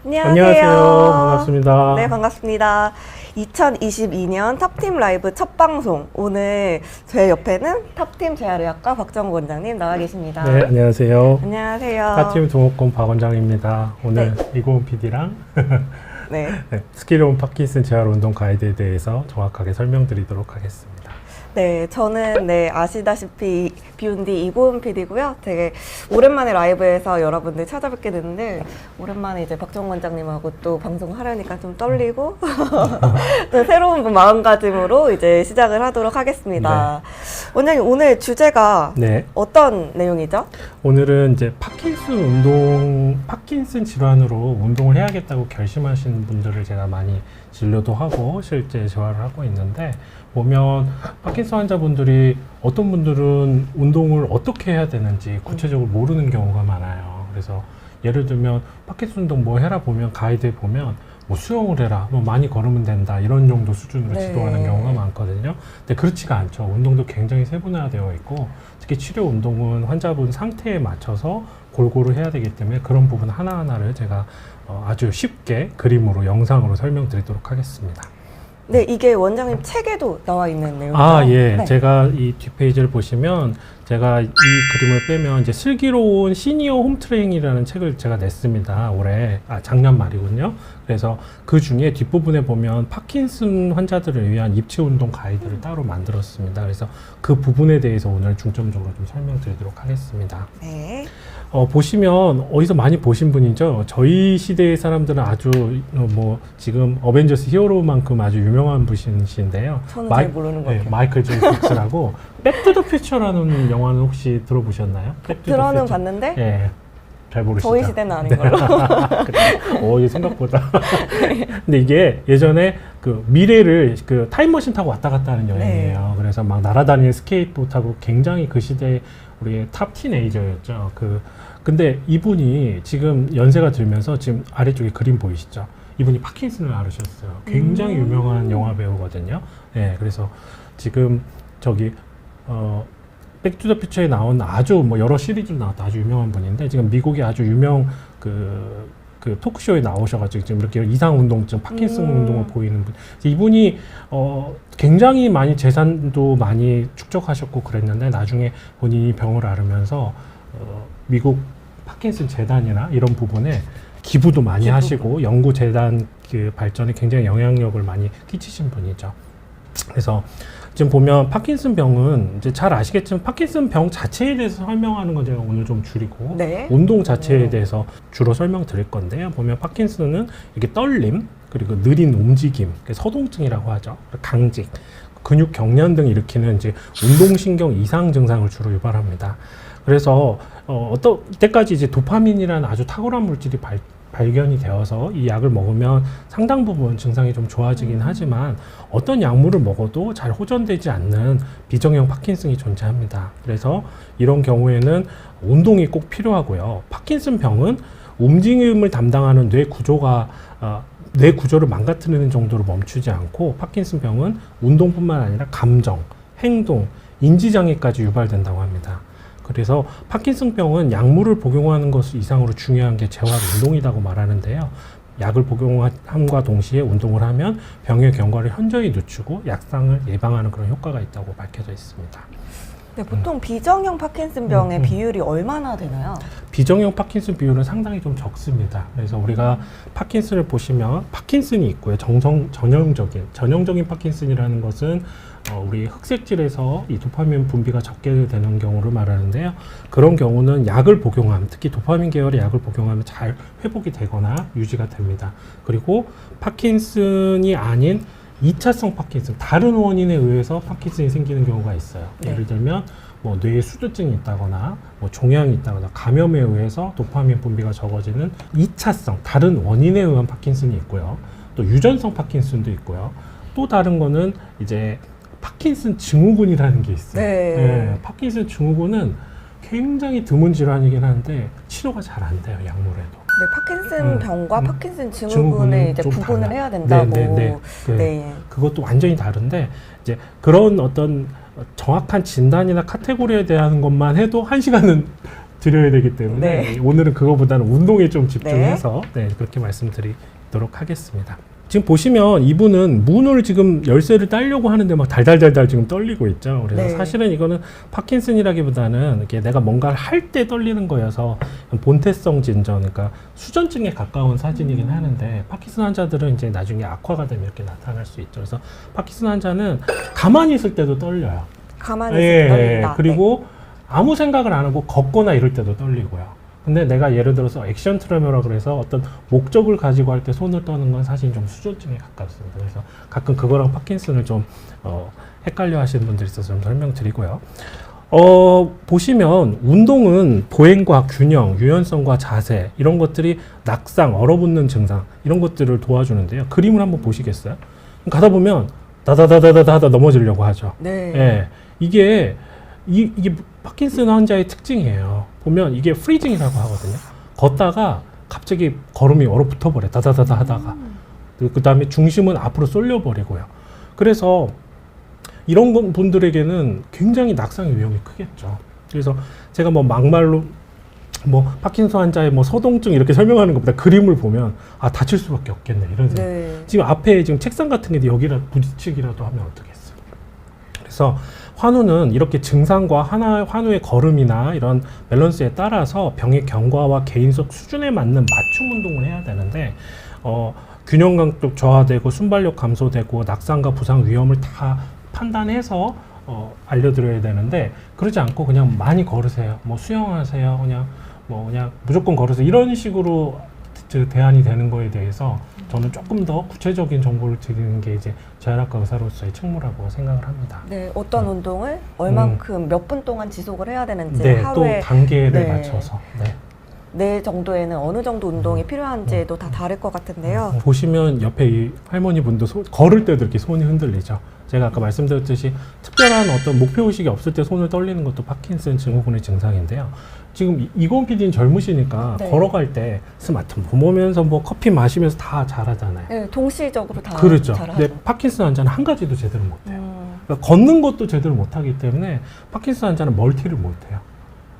안녕하세요. 반갑습니다. 네, 반갑습니다. 2022년 탑팀 라이브 첫 방송. 오늘 제 옆에는 탑팀 재활의학과 박정우 원장님 나와 계십니다. 네, 안녕하세요. 안녕하세요. 탑팀 동업권 박 원장입니다. 오늘 이고은 PD랑 네. 스킬온 파킨슨 재활 운동 가이드에 대해서 정확하게 설명드리도록 하겠습니다. 네, 저는 아시다시피 비욘디 이고은 PD고요. 되게 오랜만에 라이브에서 여러분들 찾아뵙게 됐는데 오랜만에 이제 박정우 원장님하고 또 방송하려니까 좀 떨리고 또 새로운 마음가짐으로 이제 시작을 하도록 하겠습니다. 네. 원장님, 오늘 주제가 어떤 내용이죠? 오늘은 이제 파킨슨 질환으로 운동을 해야겠다고 결심하신 분들을 제가 많이 진료도 하고 실제 재활을 하고 있는데, 보면 파킨슨 환자분들이 어떤 분들은 운동을 어떻게 해야 되는지 구체적으로 모르는 경우가 많아요. 그래서 예를 들면 파킨슨 운동 뭐 해라 보면 가이드에 보면 뭐 수영을 해라, 뭐 많이 걸으면 된다, 이런 정도 수준으로 지도하는 경우가 많거든요. 근데 그렇지가 않죠. 운동도 굉장히 세분화되어 있고, 특히 치료 운동은 환자분 상태에 맞춰서 골고루 해야 되기 때문에 그런 부분 하나하나를 제가 아주 쉽게 그림으로 영상으로 설명드리도록 하겠습니다. 네, 이게 원장님 책에도 나와 있는 내용이죠? 예. 네. 제가 이 뒷페이지를 보시면 제가 이 그림을 빼면 이제 슬기로운 시니어 홈트레이닝이라는 책을 제가 냈습니다. 작년 말이군요. 그래서 그 중에 뒷부분에 보면 파킨슨 환자들을 위한 입체 운동 가이드를 따로 만들었습니다. 그래서 그 부분에 대해서 오늘 중점적으로 좀 설명드리도록 하겠습니다. 네. 보시면 어디서 많이 보신 분이죠. 저희 시대의 사람들은 아주 지금 어벤져스 히어로만큼 아주 유명한 분이신데요. 저는 잘 모르는 것 같아요. 마이클 J. 폭스라고 백투더 퓨처라는 영화는 혹시 들어보셨나요? 들어는 봤는데 예, 잘 모르시죠. 저희 시대는 아닌 걸로. 이게 생각보다. 근데 이게 예전에 그 미래를 그 타임머신 타고 왔다 갔다 하는 여행이에요. 네. 그래서 막 날아다니는 스케이트보드 타고 굉장히 그 시대에 우리의 탑 티네이저였죠. 근데 이분이 지금 연세가 들면서 지금 아래쪽에 그림 보이시죠? 이분이 파킨슨을 앓으셨어요. 굉장히 유명한 영화 배우거든요. 네, 그래서 지금 백투더퓨처에 나온 아주 여러 시리즈로 나왔다 아주 유명한 분인데, 지금 미국의 아주 유명 그 토크쇼에 나오셔가지고 지금 이렇게 이상운동증, 파킨슨 운동을 보이는 분. 이분이 굉장히 많이 재산도 많이 축적하셨고 그랬는데, 나중에 본인이 병을 앓으면서 미국 파킨슨 재단이나 이런 부분에 기부도 많이 하시고 연구 재단 그 발전에 굉장히 영향력을 많이 끼치신 분이죠. 그래서 지금 보면 파킨슨 병은 이제 잘 아시겠지만 파킨슨 병 자체에 대해서 설명하는 건 제가 오늘 좀 줄이고 운동 자체에 대해서 주로 설명드릴 건데요. 보면 파킨슨은 이렇게 떨림, 그리고 느린 움직임, 서동증이라고 하죠. 강직, 근육 경련 등 일으키는 이제 운동신경 이상 증상을 주로 유발합니다. 그래서 어떤 때까지 이제 도파민이라는 아주 탁월한 물질이 발견이 되어서 이 약을 먹으면 상당 부분 증상이 좀 좋아지긴 하지만 어떤 약물을 먹어도 잘 호전되지 않는 비정형 파킨슨이 존재합니다. 그래서 이런 경우에는 운동이 꼭 필요하고요. 파킨슨 병은 움직임을 담당하는 뇌 구조를 망가뜨리는 정도로 멈추지 않고, 파킨슨 병은 운동뿐만 아니라 감정, 행동, 인지장애까지 유발된다고 합니다. 그래서 파킨슨병은 약물을 복용하는 것 이상으로 중요한 게 재활 운동이라고 말하는데요. 약을 복용함과 동시에 운동을 하면 병의 경과를 현저히 늦추고 약상을 예방하는 그런 효과가 있다고 밝혀져 있습니다. 네, 보통 비정형 파킨슨병의 비율이 얼마나 되나요? 비정형 파킨슨 비율은 상당히 좀 적습니다. 그래서 우리가 파킨슨을 보시면 파킨슨이 있고요. 전형적인 파킨슨이라는 것은 우리 흑색질에서 이 도파민 분비가 적게 되는 경우를 말하는데요. 그런 경우는 약을 복용하면, 특히 도파민 계열의 약을 복용하면 잘 회복이 되거나 유지가 됩니다. 그리고 파킨슨이 아닌 2차성 파킨슨, 다른 원인에 의해서 파킨슨이 생기는 경우가 있어요. 예를 들면 뇌에 수두증이 있다거나 종양이 있다거나 감염에 의해서 도파민 분비가 적어지는 2차성, 다른 원인에 의한 파킨슨이 있고요. 또 유전성 파킨슨도 있고요. 또 다른 거는 이제 파킨슨 증후군이라는 게 있어요. 네, 파킨슨 증후군은 굉장히 드문 질환이긴 한데 치료가 잘 안 돼요, 약물에도. 네, 파킨슨 병과 파킨슨 증후군을 이제 구분을 해야 된다고. 그것도 완전히 다른데, 이제 그런 어떤 정확한 진단이나 카테고리에 대한 것만 해도 1시간은 드려야 되기 때문에 네. 오늘은 그거보다는 운동에 좀 집중해서 네, 그렇게 말씀드리도록 하겠습니다. 지금 보시면 이분은 문을 지금 열쇠를 따려고 하는데 막 달달달달 지금 떨리고 있죠. 그래서 네. 사실은 이거는 파킨슨이라기보다는 이렇게 내가 뭔가를 할 때 떨리는 거여서 본태성 진전, 그러니까 수전증에 가까운 사진이긴 하는데 파킨슨 환자들은 이제 나중에 악화가 되면 이렇게 나타날 수 있죠. 그래서 파킨슨 환자는 가만히 있을 때도 떨려요. 가만히 있을 때 떨린다. 그리고 아무 생각을 안 하고 걷거나 이럴 때도 떨리고요. 근데 내가 예를 들어서 액션 트레머라 그래서 어떤 목적을 가지고 할 때 손을 떠는 건 사실 좀 수전증에 가깝습니다. 그래서 가끔 그거랑 파킨슨을 좀 헷갈려 하시는 분들이 있어서 좀 설명드리고요. 보시면 운동은 보행과 균형, 유연성과 자세 이런 것들이 낙상, 얼어붙는 증상 이런 것들을 도와주는데요. 그림을 한번 보시겠어요? 가다 보면 다다다다다다 넘어지려고 하죠. 네. 예, 이게 파킨슨 환자의 특징이에요. 보면 이게 프리징이라고 하거든요. 걷다가 갑자기 걸음이 얼어붙어 버려. 다다다다 하다가. 그 다음에 중심은 앞으로 쏠려 버리고요. 그래서 이런 분들에게는 굉장히 낙상의 위험이 크겠죠. 그래서 제가 뭐 막말로 파킨슨 환자의 소동증 이렇게 설명하는 것보다 그림을 보면 다칠 수밖에 없겠네 이런 생각. 네. 지금 앞에 지금 책상 같은 게 여기라 부딪히기라도 하면 어떡겠어요. 그래서 환우는 이렇게 증상과 환우의 걸음이나 이런 밸런스에 따라서 병의 경과와 개인적 수준에 맞는 맞춤 운동을 해야 되는데 균형 감독 저하되고 순발력 감소되고 낙상과 부상 위험을 다 판단해서 알려드려야 되는데 그러지 않고 그냥 많이 걸으세요. 수영하세요. 그냥 무조건 걸으세요. 이런 식으로 대안이 되는 거에 대해서 저는 조금 더 구체적인 정보를 드리는 게 이제 재활학과 의사로서의 책무라고 생각을 합니다. 네, 어떤 운동을 얼만큼 몇 분 동안 지속을 해야 되는지 네, 하루에 또 단계를 네. 맞춰서. 네. 내 정도에는 어느 정도 운동이 필요한지도 다 다를 것 같은데요. 보시면 옆에 이 할머니 분도 걸을 때도 이렇게 손이 흔들리죠. 제가 아까 말씀드렸듯이 특별한 어떤 목표의식이 없을 때 손을 떨리는 것도 파킨슨 증후군의 증상인데요. 지금 이건 PD는 젊으시니까 네. 걸어갈 때 스마트폰 보면서 커피 마시면서 다 잘하잖아요. 네, 동시적으로 다 그렇죠. 잘하죠. 근데 파킨슨 환자는 한 가지도 제대로 못해요. 그러니까 걷는 것도 제대로 못하기 때문에 파킨슨 환자는 멀티를 못해요.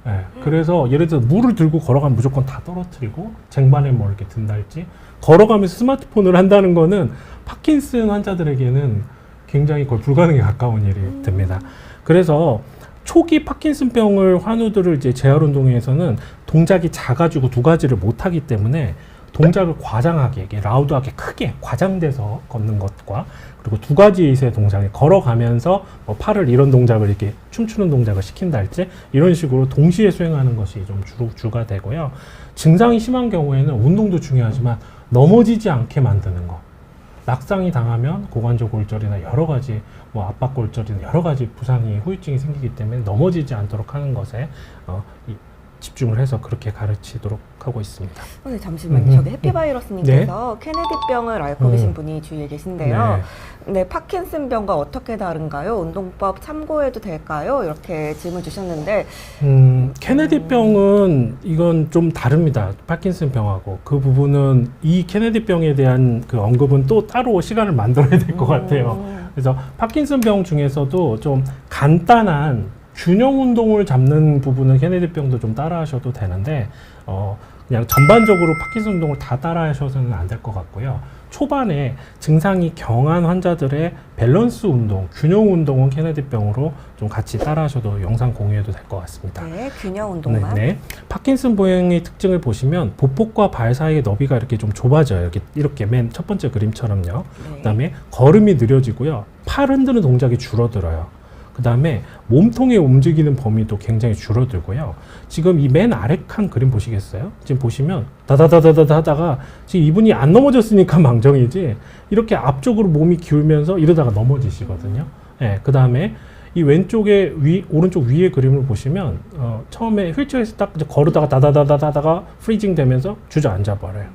네. 그래서 예를 들어 물을 들고 걸어가면 무조건 다 떨어뜨리고 쟁반에 이렇게 든달지 걸어가면서 스마트폰을 한다는 거는 파킨슨 환자들에게는 굉장히 거의 불가능에 가까운 일이 됩니다. 그래서 초기 파킨슨병을 환우들을 이제 재활 운동에서는 동작이 작아지고 두 가지를 못 하기 때문에 동작을 과장하게, 라우드하게 크게 과장돼서 걷는 것과 그리고 두 가지의 동작을 걸어가면서 팔을 이런 동작을 이렇게 춤추는 동작을 시킨다 할지 이런 식으로 동시에 수행하는 것이 좀 주가 되고요. 증상이 심한 경우에는 운동도 중요하지만 넘어지지 않게 만드는 거. 낙상이 당하면 고관절 골절이나 여러 가지 압박 골절이나 여러 가지 부상이 후유증이 생기기 때문에 넘어지지 않도록 하는 것에 집중을 해서 그렇게 가르치도록 하고 있습니다. 선생님 잠시만요. 저기 해피바이러스님께서 케네디병을 앓고 계신 분이 주위에 계신데요. 네, 파킨슨병과 어떻게 다른가요? 운동법 참고해도 될까요? 이렇게 질문 주셨는데 케네디병은 이건 좀 다릅니다. 파킨슨병하고 그 부분은 이 케네디병에 대한 그 언급은 또 따로 시간을 만들어야 될 것 같아요. 그래서 파킨슨병 중에서도 좀 간단한 균형 운동을 잡는 부분은 케네디병도 좀 따라 하셔도 되는데 그냥 전반적으로 파킨슨 운동을 다 따라 하셔서는 안 될 것 같고요. 초반에 증상이 경한 환자들의 밸런스 운동, 균형 운동은 케네디병으로 좀 같이 따라 하셔도 영상 공유해도 될 것 같습니다. 네, 균형 운동만. 네. 파킨슨 보행의 특징을 보시면 보폭과 발 사이의 너비가 이렇게 좀 좁아져요. 이렇게 맨 첫 번째 그림처럼요. 네. 그다음에 걸음이 느려지고요. 팔 흔드는 동작이 줄어들어요. 그 다음에 몸통의 움직이는 범위도 굉장히 줄어들고요. 지금 이 맨 아래 칸 그림 보시겠어요? 지금 보시면 다다다다다 하다가 지금 이분이 안 넘어졌으니까 망정이지 이렇게 앞쪽으로 몸이 기울면서 이러다가 넘어지시거든요. 네, 그 다음에 이 왼쪽에 오른쪽 위에 그림을 보시면 처음에 휠체어에서 딱 걸으다가 다다다다 하다가 프리징 되면서 주저앉아 버려요.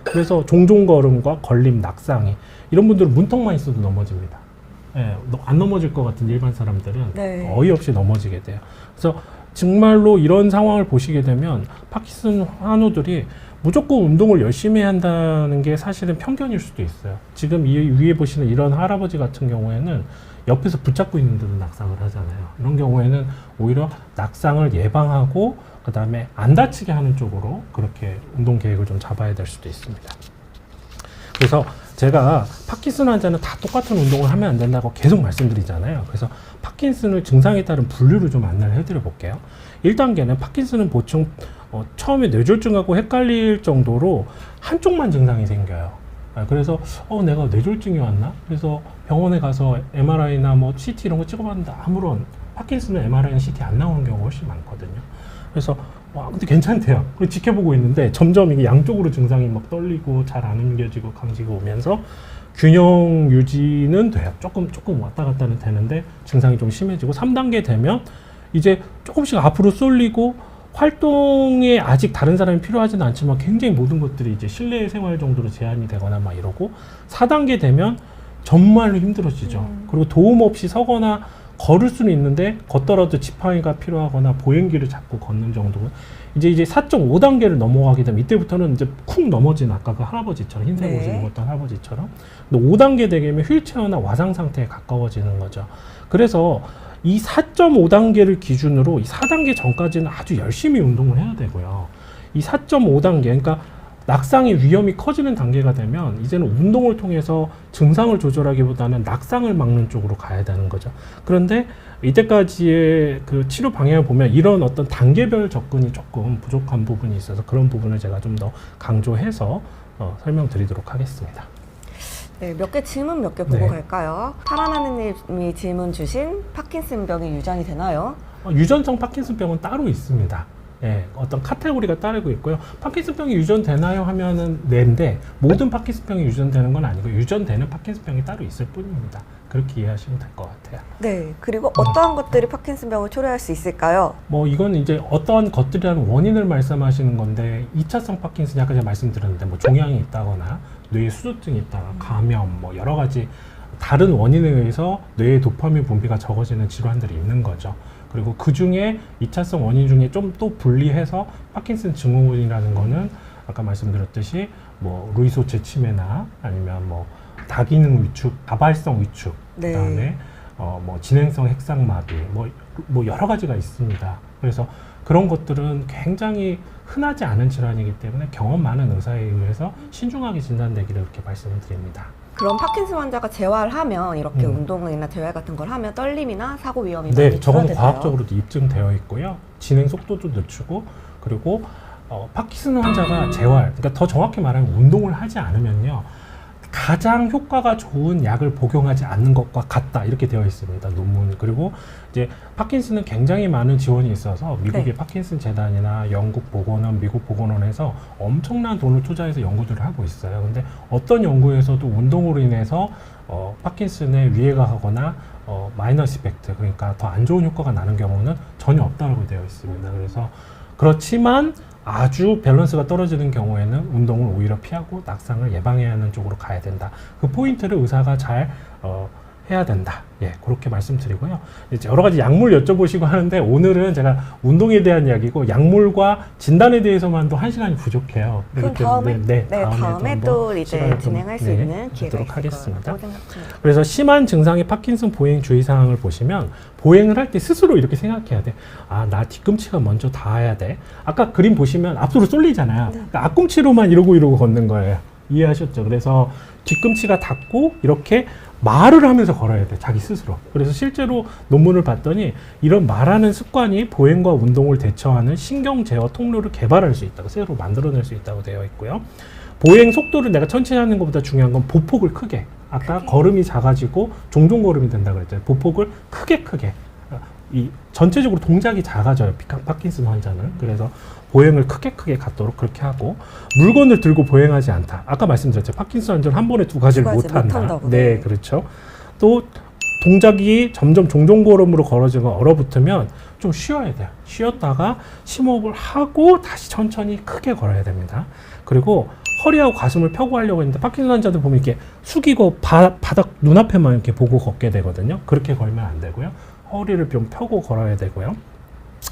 그래서 종종 걸음과 걸림, 낙상이 이런 분들은 문턱만 있어도 넘어집니다. 예, 안 넘어질 것 같은 일반 사람들은 네. 어이없이 넘어지게 돼요. 그래서 정말로 이런 상황을 보시게 되면 파킨슨 환우들이 무조건 운동을 열심히 한다는 게 사실은 편견일 수도 있어요. 지금 이 위에 보시는 이런 할아버지 같은 경우에는 옆에서 붙잡고 있는데도 낙상을 하잖아요. 이런 경우에는 오히려 낙상을 예방하고 그 다음에 안 다치게 하는 쪽으로 그렇게 운동 계획을 좀 잡아야 될 수도 있습니다. 그래서 제가 파킨슨 환자는 다 똑같은 운동을 하면 안 된다고 계속 말씀드리잖아요. 그래서 파킨슨을 증상에 따른 분류를 좀 안내를 해드려 볼게요. 1단계는 파킨슨은 보통 처음에 뇌졸중하고 헷갈릴 정도로 한쪽만 증상이 생겨요. 그래서 내가 뇌졸중이 왔나? 그래서 병원에 가서 MRI나 뭐 CT 이런 거 찍어봤는데 아무런 파킨슨은 MRI나 CT 안 나오는 경우가 훨씬 많거든요. 그래서 근데 괜찮대요. 그리고 지켜보고 있는데 점점 이게 양쪽으로 증상이 막 떨리고 잘 안 움직여지고 감지가 오면서 균형 유지는 돼요. 조금 왔다 갔다는 되는데 증상이 좀 심해지고 3단계 되면 이제 조금씩 앞으로 쏠리고 활동에 아직 다른 사람이 필요하지는 않지만 굉장히 모든 것들이 이제 실내 생활 정도로 제한이 되거나 막 이러고 4단계 되면 정말로 힘들어지죠. 그리고 도움 없이 서거나 걸을 수는 있는데 걷더라도 지팡이가 필요하거나 보행기를 잡고 걷는 정도. 이제 4.5단계를 넘어가게 되면 이때부터는 이제 쿵 넘어진 아까 그 할아버지처럼 흰색 옷을 입었던 할아버지처럼. 근데 5단계 되면 휠체어나 와상 상태에 가까워지는 거죠. 그래서 이 4.5단계를 기준으로 이 4단계 전까지는 아주 열심히 운동을 해야 되고요. 이 4.5단계, 그러니까 낙상의 위험이 커지는 단계가 되면 이제는 운동을 통해서 증상을 조절하기보다는 낙상을 막는 쪽으로 가야 되는 거죠. 그런데 이때까지의 그 치료 방향을 보면 이런 어떤 단계별 접근이 조금 부족한 부분이 있어서 그런 부분을 제가 좀 더 강조해서 설명드리도록 하겠습니다. 네, 질문 몇 개 보고 네. 갈까요? 파라나는 님이 질문 주신 파킨슨병이 유전이 되나요? 유전성 파킨슨병은 따로 있습니다. 예, 어떤 카테고리가 따르고 있고요. 파킨슨병이 유전되나요 하면은 네인데 모든 파킨슨병이 유전되는 건 아니고 유전되는 파킨슨병이 따로 있을 뿐입니다. 그렇게 이해하시면 될 것 같아요. 네, 그리고 어떠한 것들이 파킨슨병을 초래할 수 있을까요? 이건 이제 어떠한 것들이라는 원인을 말씀하시는 건데 2차성 파킨슨 아까 제가 말씀드렸는데 뭐 종양이 있다거나 뇌에 수두증이 있다거나 감염 뭐 여러 가지 다른 원인에 의해서 뇌의 도파민 분비가 적어지는 질환들이 있는 거죠. 그리고 그 중에 2차성 원인 중에 좀 또 분리해서 파킨슨 증후군이라는 거는 아까 말씀드렸듯이 뭐 루이소체 치매나 아니면 뭐 다기능 위축, 다발성 위축, 네. 그다음에 뭐 진행성 핵상마비, 뭐 여러 가지가 있습니다. 그래서 그런 것들은 굉장히 흔하지 않은 질환이기 때문에 경험 많은 의사에 의해서 신중하게 진단되기를 이렇게 말씀을 드립니다. 그럼 파킨슨 환자가 재활하면 이렇게 운동이나 재활 같은 걸 하면 떨림이나 사고 위험이 네, 많이 저거는 줄어들어요? 과학적으로도 입증되어 있고요. 진행 속도도 늦추고 그리고 파킨슨 환자가 재활, 그러니까 더 정확히 말하면 운동을 하지 않으면요. 가장 효과가 좋은 약을 복용하지 않는 것과 같다 이렇게 되어 있습니다. 논문. 그리고 이제 파킨슨은 굉장히 많은 지원이 있어서 미국의 네. 파킨슨 재단이나 영국 보건원, 미국 보건원에서 엄청난 돈을 투자해서 연구들을 하고 있어요. 근데 어떤 연구에서도 운동으로 인해서 파킨슨에 위해가 하거나 마이너스 이펙트, 그러니까 더 안 좋은 효과가 나는 경우는 전혀 없다고 되어 있습니다. 그래서 그렇지만 아주 밸런스가 떨어지는 경우에는 운동을 오히려 피하고 낙상을 예방해야 하는 쪽으로 가야 된다. 그 포인트를 의사가 잘 해야 된다. 예, 그렇게 말씀드리고요. 이제 여러 가지 약물 여쭤보시고 하는데 오늘은 제가 운동에 대한 이야기고 약물과 진단에 대해서만도 1시간이 부족해요. 그럼 다음에 또 이제 진행할 수 있는 기회가 있을 하겠습니다. 거라고 생각합니다. 그래서 심한 증상의 파킨슨 보행 주의사항을 보시면 보행을 할 때 스스로 이렇게 생각해야 돼. 나 뒤꿈치가 먼저 닿아야 돼. 아까 그림 보시면 앞으로 쏠리잖아요. 그러니까 앞꿈치로만 이러고 걷는 거예요. 이해하셨죠? 그래서 뒤꿈치가 닿고 이렇게 말을 하면서 걸어야 돼, 자기 스스로. 그래서 실제로 논문을 봤더니 이런 말하는 습관이 보행과 운동을 대처하는 신경 제어 통로를 개발할 수 있다고, 새로 만들어낼 수 있다고 되어 있고요. 보행 속도를 내가 천천히 하는 것보다 중요한 건 보폭을 크게. 아까 걸음이 작아지고 종종 걸음이 된다고 그랬잖아요. 보폭을 크게. 이 전체적으로 동작이 작아져요, 파킨슨 환자는. 그래서 보행을 크게 갖도록 그렇게 하고, 물건을 들고 보행하지 않다. 아까 말씀드렸죠. 파킨슨 환자는 한 번에 두 가지를 못한다. 네, 그렇죠. 또 동작이 점점 종종 걸음으로 걸어지고 얼어붙으면 좀 쉬어야 돼요. 쉬었다가 심호흡을 하고 다시 천천히 크게 걸어야 됩니다. 그리고 허리하고 가슴을 펴고 하려고 했는데 파킨슨 환자들 보면 이렇게 숙이고 바닥 눈앞에만 이렇게 보고 걷게 되거든요. 그렇게 걸면 안 되고요. 허리를 좀 펴고 걸어야 되고요.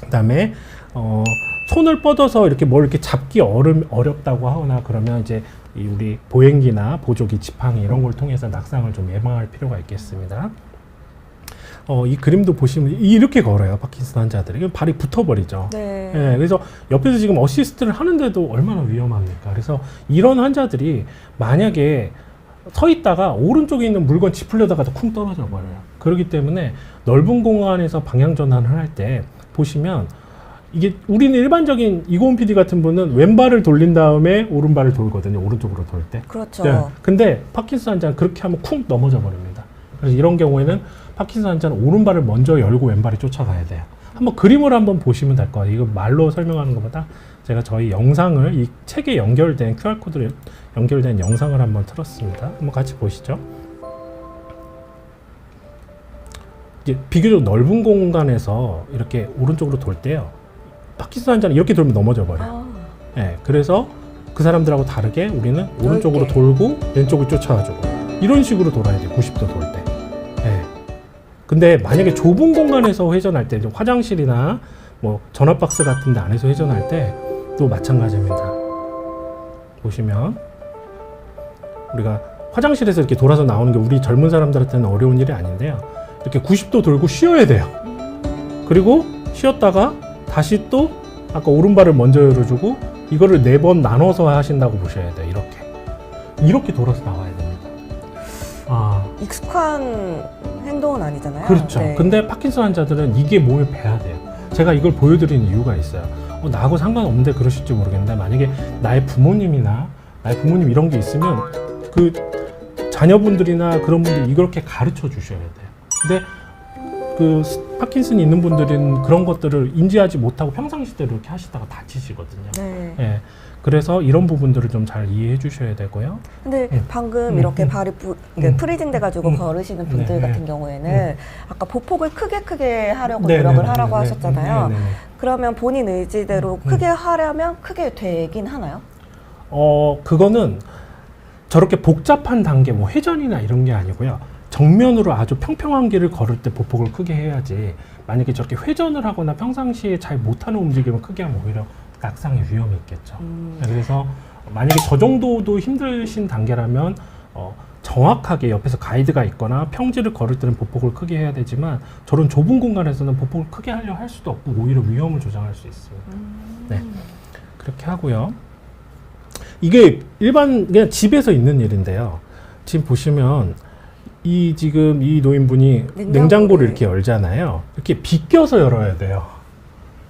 그다음에 손을 뻗어서 이렇게 뭘 이렇게 잡기 어렵다고 하거나 그러면 이제 우리 보행기나 보조기, 지팡이 이런 걸 통해서 낙상을 좀 예방할 필요가 있겠습니다. 이 그림도 보시면 이렇게 걸어요, 파킨슨 환자들이. 발이 붙어버리죠. 네. 네. 예, 그래서 옆에서 지금 어시스트를 하는데도 얼마나 위험합니까? 그래서 이런 환자들이 만약에 서 있다가 오른쪽에 있는 물건 짚으려다가도 쿵 떨어져 버려요. 그렇기 때문에 넓은 공간에서 방향 전환을 할 때 보시면 이게 우리는 일반적인 이고은 PD 같은 분은 왼발을 돌린 다음에 오른발을 돌거든요. 오른쪽으로 돌 때. 그렇죠. 네. 근데 파킨슨 환자는 그렇게 하면 쿵 넘어져 버립니다. 그래서 이런 경우에는 파킨슨 환자는 오른발을 먼저 열고 왼발이 쫓아가야 돼요. 한번 그림을 한번 보시면 될 거예요. 이거 말로 설명하는 것보다 제가 저희 영상을 이 책에 연결된 QR코드로 연결된 영상을 한번 틀었습니다. 한번 같이 보시죠. 이제 비교적 넓은 공간에서 이렇게 오른쪽으로 돌 때요. 파킨슨 환자는 이렇게 돌면 넘어져 버려요. 네, 그래서 그 사람들하고 다르게 우리는 오른쪽으로 넓게. 돌고 왼쪽을 쫓아가지고 이런 식으로 돌아야 돼요. 90도 돌 때. 네. 근데 만약에 좁은 공간에서 회전할 때 화장실이나 뭐 전화박스 같은 데 안에서 회전할 때 또 마찬가지입니다. 보시면 우리가 화장실에서 이렇게 돌아서 나오는 게 우리 젊은 사람들한테는 어려운 일이 아닌데요. 이렇게 90도 돌고 쉬어야 돼요. 그리고 쉬었다가 다시 또 아까 오른발을 먼저 열어주고 이거를 4번 나눠서 하신다고 보셔야 돼요. 이렇게 돌아서 나와야 됩니다. 익숙한 행동은 아니잖아요. 그렇죠. 네. 근데 파킨슨 환자들은 이게 몸에 배야 돼요. 제가 이걸 보여드리는 이유가 있어요. 나하고 상관없는데 그러실지 모르겠는데 만약에 나의 부모님이나 나의 부모님 이런 게 있으면 그 자녀분들이나 그런 분들 이렇게 가르쳐 주셔야 돼요. 근데 그 파킨슨이 있는 분들은 그런 것들을 인지하지 못하고 평상시대로 이렇게 하시다가 다치시거든요. 네. 예. 그래서 이런 부분들을 좀 잘 이해해 주셔야 되고요. 근데 방금 이렇게 발이 프리징 돼가지고 걸으시는 분들 같은 경우에는 아까 보폭을 크게 하려고 노력을 하라고 하셨잖아요. 그러면 본인 의지대로 크게 하려면 크게 되긴 하나요? 그거는 저렇게 복잡한 단계, 뭐 회전이나 이런 게 아니고요. 정면으로 아주 평평한 길을 걸을 때 보폭을 크게 해야지 만약에 저렇게 회전을 하거나 평상시에 잘 못하는 움직임을 크게 하면 오히려 낙상의 위험이 있겠죠. 그래서 만약에 저 정도도 힘드신 단계라면 정확하게 옆에서 가이드가 있거나 평지를 걸을 때는 보폭을 크게 해야 되지만 저런 좁은 공간에서는 보폭을 크게 하려 할 수도 없고 오히려 위험을 조장할 수 있습니다. 네, 그렇게 하고요. 이게 그냥 집에서 있는 일인데요. 지금 보시면 지금 이 노인분이 냉장고를 이렇게 열잖아요. 이렇게 비껴서 열어야 돼요.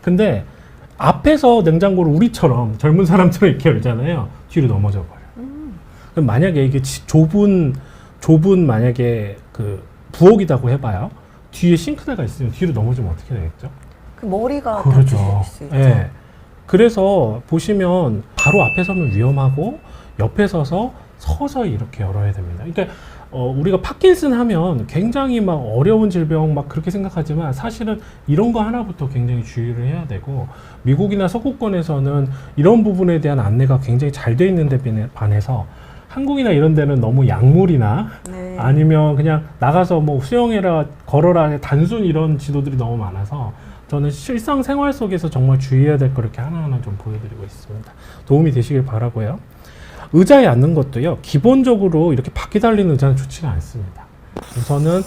근데 앞에서 냉장고를 우리처럼 젊은 사람처럼 이렇게 열잖아요. 뒤로 넘어져 버려요. 그럼 만약에 이게 좁은 만약에 그 부엌이라고 해봐요. 뒤에 싱크대가 있으면 뒤로 넘어지면 어떻게 되겠죠? 그 머리가 그렇죠. 다칠 수 있죠. 예. 그래서 보시면 바로 앞에 서면 위험하고 옆에 서서 서서히 이렇게 열어야 됩니다. 그러니까 우리가 파킨슨 하면 굉장히 막 어려운 질병 막 그렇게 생각하지만 사실은 이런 거 하나부터 굉장히 주의를 해야 되고 미국이나 서구권에서는 이런 부분에 대한 안내가 굉장히 잘 돼 있는 데 반해서 한국이나 이런 데는 너무 약물이나 아니면 그냥 나가서 뭐 수영해라 걸어라 단순 이런 지도들이 너무 많아서 저는 일상생활 속에서 정말 주의해야 될 거 이렇게 하나하나 좀 보여드리고 있습니다. 도움이 되시길 바라고요. 의자에 앉는 것도요. 기본적으로 이렇게 바퀴 달리는 의자는 좋지가 않습니다. 우선은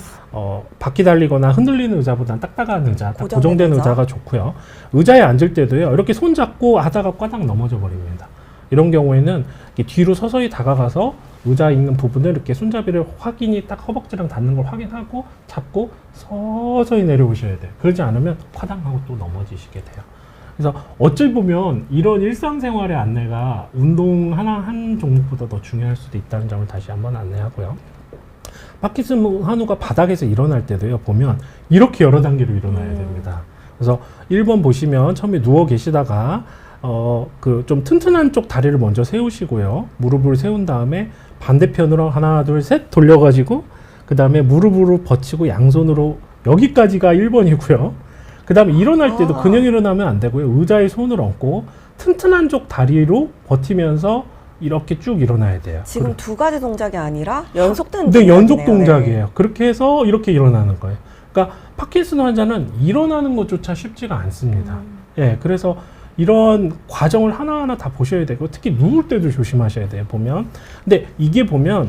바퀴 달리거나 흔들리는 의자보다는 딱딱한 의자, 고정된 의자가 좋고요. 의자에 앉을 때도요. 이렇게 손 잡고 하다가 꽈당 넘어져 버립니다. 이런 경우에는 뒤로 서서히 다가가서 의자에 있는 부분을 이렇게 손잡이를 확인이 딱 허벅지랑 닿는 걸 확인하고 잡고 서서히 내려오셔야 돼요. 그러지 않으면 화당하고 또 넘어지시게 돼요. 그래서 어찌 보면 이런 일상생활의 안내가 운동 한 종목보다 더 중요할 수도 있다는 점을 다시 한번 안내하고요. 파킨슨 환우가 바닥에서 일어날 때도요, 보면 이렇게 여러 단계로 일어나야 됩니다. 그래서 1번 보시면 처음에 누워 계시다가 그 좀 튼튼한 쪽 다리를 먼저 세우시고요. 무릎을 세운 다음에 반대편으로 하나, 둘, 셋 돌려가지고 그 다음에 무릎으로 받치고 양손으로 여기까지가 1번이고요. 그 다음에 일어날 때도 그냥 일어나면 안 되고요. 의자에 손을 얹고 튼튼한 쪽 다리로 버티면서 이렇게 쭉 일어나야 돼요. 지금 두 가지 동작이 아니라 연속된 네, 연속 동작이네요. 동작이에요. 그렇게 해서 이렇게 일어나는 거예요. 그러니까 파킨슨 환자는 일어나는 것조차 쉽지가 않습니다. 예, 그래서 이런 과정을 하나하나 다 보셔야 되고 특히 누울 때도 조심하셔야 돼요. 보면 근데 이게 보면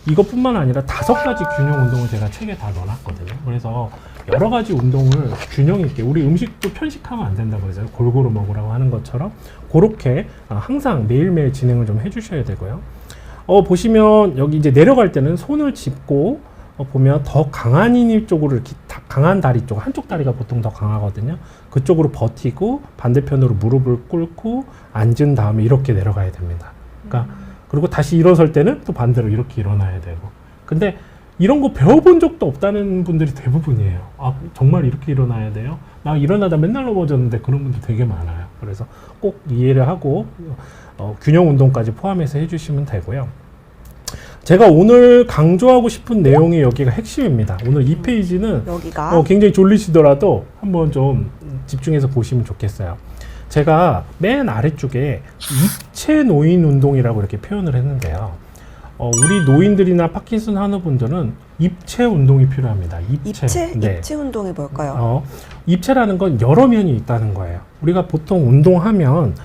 이것뿐만 아니라 5가지 균형 운동을 제가 책에 다 넣어놨거든요. 그래서 여러 가지 운동을 균형 있게, 우리 음식도 편식하면 안 된다고 그러잖아요. 골고루 먹으라고 하는 것처럼 그렇게 항상 매일매일 진행을 좀 해주셔야 되고요. 보시면 여기 이제 내려갈 때는 손을 짚고 보면 더 강한 힘 쪽으로 이렇게 강한 다리 쪽, 한쪽 다리가 보통 더 강하거든요. 그쪽으로 버티고 반대편으로 무릎을 꿇고 앉은 다음에 이렇게 내려가야 됩니다. 그러니까 그리고 다시 일어설 때는 또 반대로 이렇게 일어나야 되고. 근데 이런 거 배워본 적도 없다는 분들이 대부분이에요. 아, 정말 이렇게 일어나야 돼요? 나 일어나다 맨날 넘어졌는데 그런 분들 되게 많아요. 그래서 꼭 이해를 하고 균형 운동까지 포함해서 해주시면 되고요. 제가 오늘 강조하고 싶은 내용이 여기가 핵심입니다. 오늘 이 페이지는 여기가 굉장히 졸리시더라도 한번 좀 집중해서 보시면 좋겠어요. 제가 맨 아래쪽에 입체 노인 운동이라고 이렇게 표현을 했는데요. 우리 노인들이나 파킨슨 한우분들은 입체 운동이 필요합니다. 입체? 네. 입체 운동이 뭘까요? 입체라는 건 여러 면이 있다는 거예요. 우리가 보통 운동하면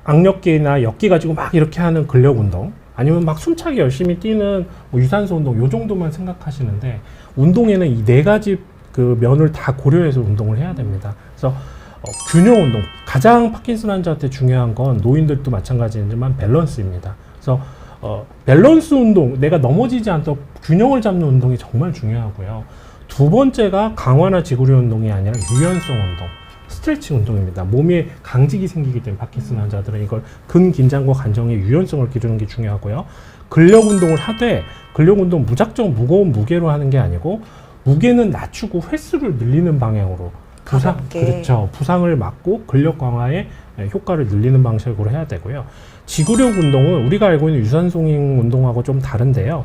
악력기나 역기 가지고 막 이렇게 하는 근력 운동, 아니면 막 숨차게 열심히 뛰는 유산소 운동, 요 정도만 생각하시는데, 운동에는 이 4가지 그 면을 다 고려해서 운동을 해야 됩니다. 그래서 균형 운동, 가장 파킨슨 환자한테 중요한 건 노인들도 마찬가지지만 밸런스입니다. 그래서 밸런스 운동, 내가 넘어지지 않도록 균형을 잡는 운동이 정말 중요하고요. 두 번째가 강화나 지구력 운동이 아니라 유연성 운동, 스트레칭 운동입니다. 몸에 강직이 생기기 때문에 파킨슨 환자들은 이걸 근긴장과 관정의 유연성을 기르는 게 중요하고요. 근력 운동을 하되, 근력 운동 무작정 무거운 무게로 하는 게 아니고 무게는 낮추고 횟수를 늘리는 방향으로 그렇죠. 부상을 막고 근력 강화에 효과를 늘리는 방식으로 해야 되고요. 지구력 운동은 우리가 알고 있는 유산소행 운동하고 좀 다른데요.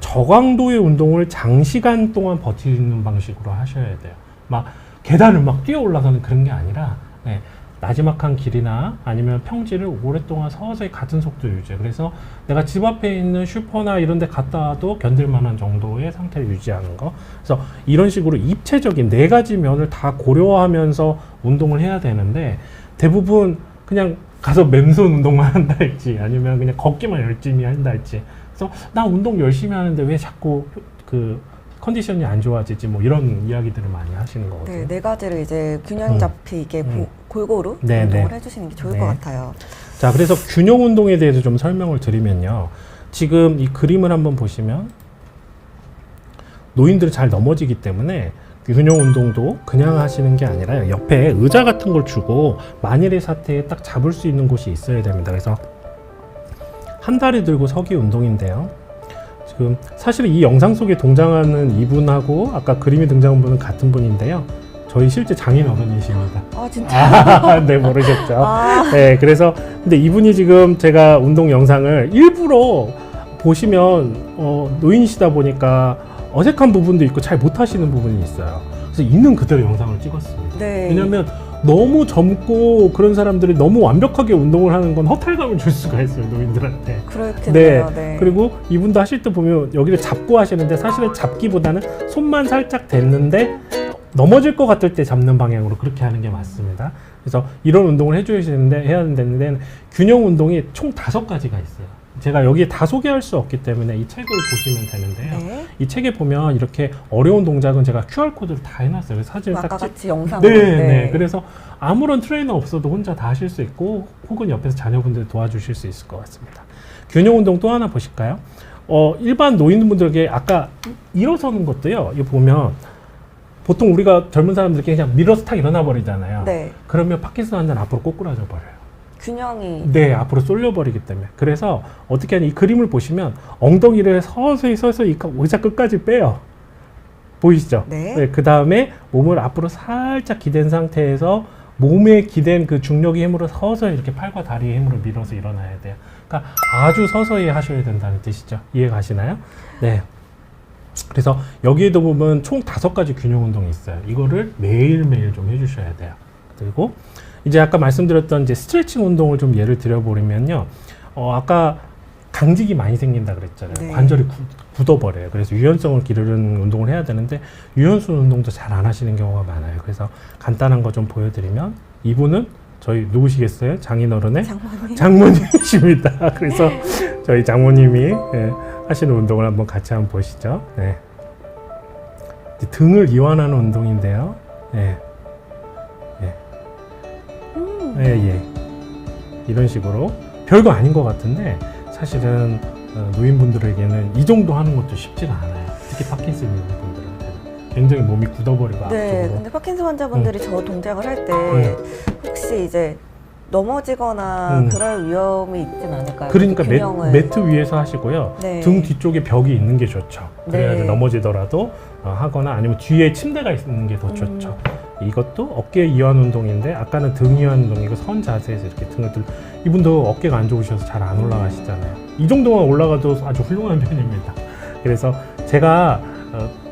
저강도의 운동을 장시간 동안 버티는 방식으로 하셔야 돼요. 막 계단을 막 뛰어 올라가는 그런 게 아니라 나지막한 길이나 아니면 평지를 오랫동안 서서히 같은 속도 유지. 그래서 내가 집 앞에 있는 슈퍼나 이런 데 갔다 와도 견딜 만한 정도의 상태를 유지하는 거. 그래서 이런 식으로 입체적인 4가지 면을 다 고려하면서 운동을 해야 되는데, 대부분 그냥 가서 맨손 운동만 한다 할지, 아니면 그냥 걷기만 열심히 한다 할지. 그래서 나 운동 열심히 하는데 왜 자꾸 컨디션이 안 좋아지지, 이런 이야기들을 많이 하시는 거거든요. 네, 4가지를 이제 균형 잡히게 골고루 운동을 해주시는 게 좋을 것 같아요. 자, 그래서 균형 운동에 대해서 좀 설명을 드리면요. 지금 이 그림을 한번 보시면 노인들이 잘 넘어지기 때문에 균형 운동도 그냥 하시는 게 아니라 옆에 의자 같은 걸 주고 만일의 사태에 딱 잡을 수 있는 곳이 있어야 됩니다. 그래서 한 다리 들고 서기 운동인데요. 지금 사실 이 영상 속에 등장하는 이분하고 아까 그림에 등장한 분은 같은 분인데요. 저희 실제 장인 어른이십니다. 아, 진짜요? 네, 모르셨죠? 네, 그래서 근데 이분이 지금 제가 운동 영상을 일부러 보시면 노인이시다 보니까 어색한 부분도 있고 잘 못하시는 부분이 있어요. 그래서 있는 그대로 영상을 찍었습니다. 네. 왜냐하면 너무 젊고 그런 사람들이 너무 완벽하게 운동을 하는 건 허탈감을 줄 수가 있어요, 노인들한테. 그렇겠네요. 네. 그리고 이분도 하실 때 보면 여기를 잡고 하시는데, 사실은 잡기보다는 손만 살짝 댔는데 넘어질 것 같을 때 잡는 방향으로 그렇게 하는 게 맞습니다. 그래서 이런 운동을 해야 되는데 균형 운동이 총 5가지가 있어요. 제가 여기에 다 소개할 수 없기 때문에 이 책을 보시면 되는데요. 이 책에 보면 이렇게 어려운 동작은 제가 QR코드를 다 해놨어요. 그래서 사진을 아까 딱 같이 영상으로. 네. 그래서 아무런 트레이너 없어도 혼자 다 하실 수 있고, 혹은 옆에서 자녀분들 도와주실 수 있을 것 같습니다. 균형 운동 또 하나 보실까요? 일반 노인분들에게 아까 일어서는 것도요. 이거 보면 보통 우리가 젊은 사람들께 그냥 밀어서 탁 일어나 버리잖아요. 네. 그러면 파킨슨 환자는 앞으로 꼬꾸라져 버려요. 균형이. 네, 앞으로 쏠려버리기 때문에. 그래서 어떻게 하냐, 이 그림을 보시면 엉덩이를 서서히 의자 끝까지 빼요. 보이시죠? 네. 그 다음에 몸을 앞으로 살짝 기댄 상태에서 몸에 기댄 그 중력의 힘으로 서서히 이렇게 팔과 다리의 힘으로 밀어서 일어나야 돼요. 그러니까 아주 서서히 하셔야 된다는 뜻이죠. 이해가시나요? 네. 그래서 여기에도 보면 총 5가지 균형 운동이 있어요. 이거를 매일매일 좀 해주셔야 돼요. 그리고 이제 아까 말씀드렸던 이제 스트레칭 운동을 좀 예를 들어보면요. 아까 강직이 많이 생긴다 그랬잖아요. 네. 관절이 굳어버려요. 그래서 유연성을 기르는 운동을 해야 되는데 유연성 운동도 잘 안 하시는 경우가 많아요. 그래서 간단한 거 좀 보여드리면, 이분은 저희 누구시겠어요? 장인어른의 장모님. 장모님이십니다. 그래서 저희 장모님이 예, 하시는 운동을 한번 같이 한번 보시죠. 네. 등을 이완하는 운동인데요. 예. 예. 예. 이런 식으로 별거 아닌 것 같은데 사실은 노인분들에게는 이 정도 하는 것도 쉽지가 않아요. 특히 파킨슨 있는 분들한테는 굉장히 몸이 굳어버리고 네, 앞쪽으로. 근데 파킨슨 환자분들이 저 동작을 할 때 혹시 이제 넘어지거나 그럴 위험이 있진 않을까요? 그러니까 균형을. 매트 위에서 하시고요. 네. 등 뒤쪽에 벽이 있는 게 좋죠. 그래야지 네. 넘어지더라도 하거나 아니면 뒤에 침대가 있는 게 더 좋죠. 이것도 어깨 이완 운동인데 아까는 등 이완 운동이고 선 자세에서 이렇게 등을 이분도 어깨가 안 좋으셔서 잘 안 올라가시잖아요. 이 정도만 올라가도 아주 훌륭한 편입니다. 그래서 제가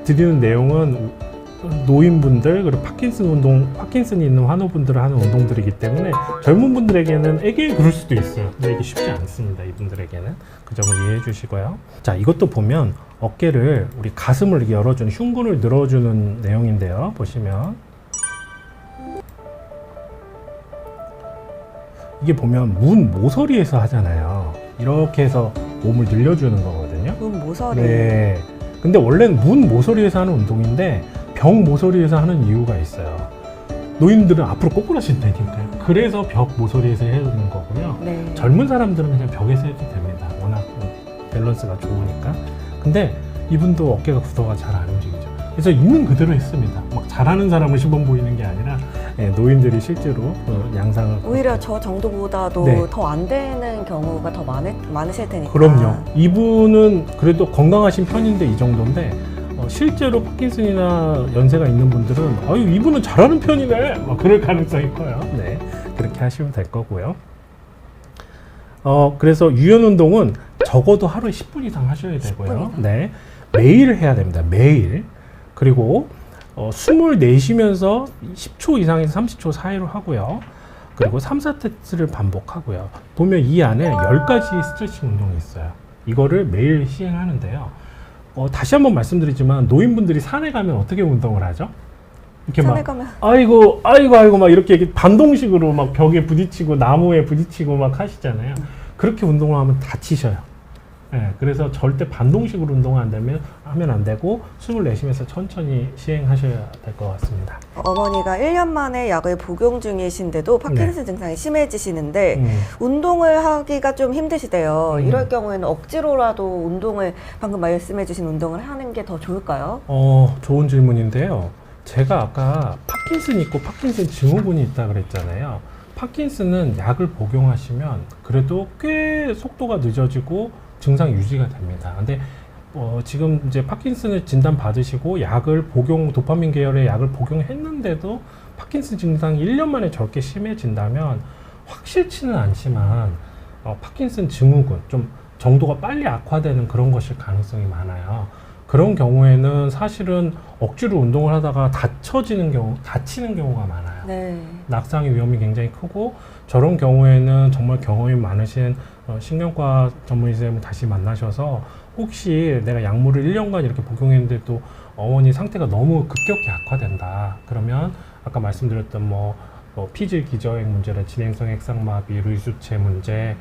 드리는 내용은 노인분들 그리고 파킨슨이 있는 환우분들을 하는 운동들이기 때문에 젊은 분들에게는 애기 그럴 수도 있어요. 근데 이게 쉽지 않습니다. 이분들에게는 그 점을 이해해 주시고요. 자, 이것도 보면 어깨를 우리 가슴을 이렇게 열어주는 흉근을 늘어주는 내용인데요. 보시면 이게 보면 문 모서리에서 하잖아요. 이렇게 해서 몸을 늘려주는 거거든요. 문 모서리. 네. 근데 원래는 문 모서리에서 하는 운동인데 벽 모서리에서 하는 이유가 있어요. 노인들은 앞으로 꼬꾸라진다니까요. 그래서 벽 모서리에서 해야 되는 거고요. 네. 젊은 사람들은 그냥 벽에서 해도 됩니다. 워낙 밸런스가 좋으니까. 근데 이분도 어깨가 굳어가 잘 안 움직이죠. 그래서 있는 그대로 했습니다. 막 잘하는 사람을 시범 보이는 게 아니라 노인들이 실제로 양상을 오히려 저 정도보다도 네. 더 안 되는 경우가 더 많으실 테니까. 그럼요. 이분은 그래도 건강하신 편인데 이 정도인데 실제로 파킨슨이나 연세가 있는 분들은 아유 이분은 잘하는 편이네 막 그럴 가능성이 커요. 네, 그렇게 하시면 될 거고요. 그래서 유연 운동은 적어도 하루에 10분 이상 하셔야 되고요. 10분 이상. 네, 매일 해야 됩니다. 매일. 그리고 숨을 내쉬면서 10초 이상에서 30초 사이로 하고요. 그리고 3, 4세트를 반복하고요. 보면 이 안에 10가지 스트레칭 운동이 있어요. 이거를 매일 시행하는데요. 다시 한번 말씀드리지만 노인분들이 산에 가면 어떻게 운동을 하죠? 이렇게 산에 막 가면 아이고 막 이렇게 반동식으로 막 벽에 부딪히고 나무에 부딪히고 막 하시잖아요. 그렇게 운동을 하면 다치셔요. 네, 그래서 절대 반동식으로 운동을 하면 안 되고 숨을 내쉬면서 천천히 시행하셔야 될 것 같습니다. 어머니가 1년 만에 약을 복용 중이신데도 파킨슨 증상이 심해지시는데 운동을 하기가 좀 힘드시대요. 이럴 경우에는 억지로라도 운동을 방금 말씀해 주신 운동을 하는 게 더 좋을까요? 좋은 질문인데요. 제가 아까 파킨슨 있고 파킨슨 증후군이 있다 그랬잖아요. 파킨슨은 약을 복용하시면 그래도 꽤 속도가 늦어지고 증상 유지가 됩니다. 근데 지금 이제 파킨슨을 진단 받으시고 도파민 계열의 약을 복용했는데도 파킨슨 증상이 1년 만에 저렇게 심해진다면 확실치는 않지만 파킨슨 증후군 좀 정도가 빨리 악화되는 그런 것일 가능성이 많아요. 그런 경우에는 사실은 억지로 운동을 하다가 다치는 경우가 많아요. 네. 낙상의 위험이 굉장히 크고 저런 경우에는 정말 경험이 많으신 신경과 전문의 선생님을 다시 만나셔서 혹시 내가 약물을 1년간 이렇게 복용했는데도 어머니 상태가 너무 급격히 악화된다. 그러면 아까 말씀드렸던 피질 기저핵 문제나 진행성 핵상마비, 루이수체 문제,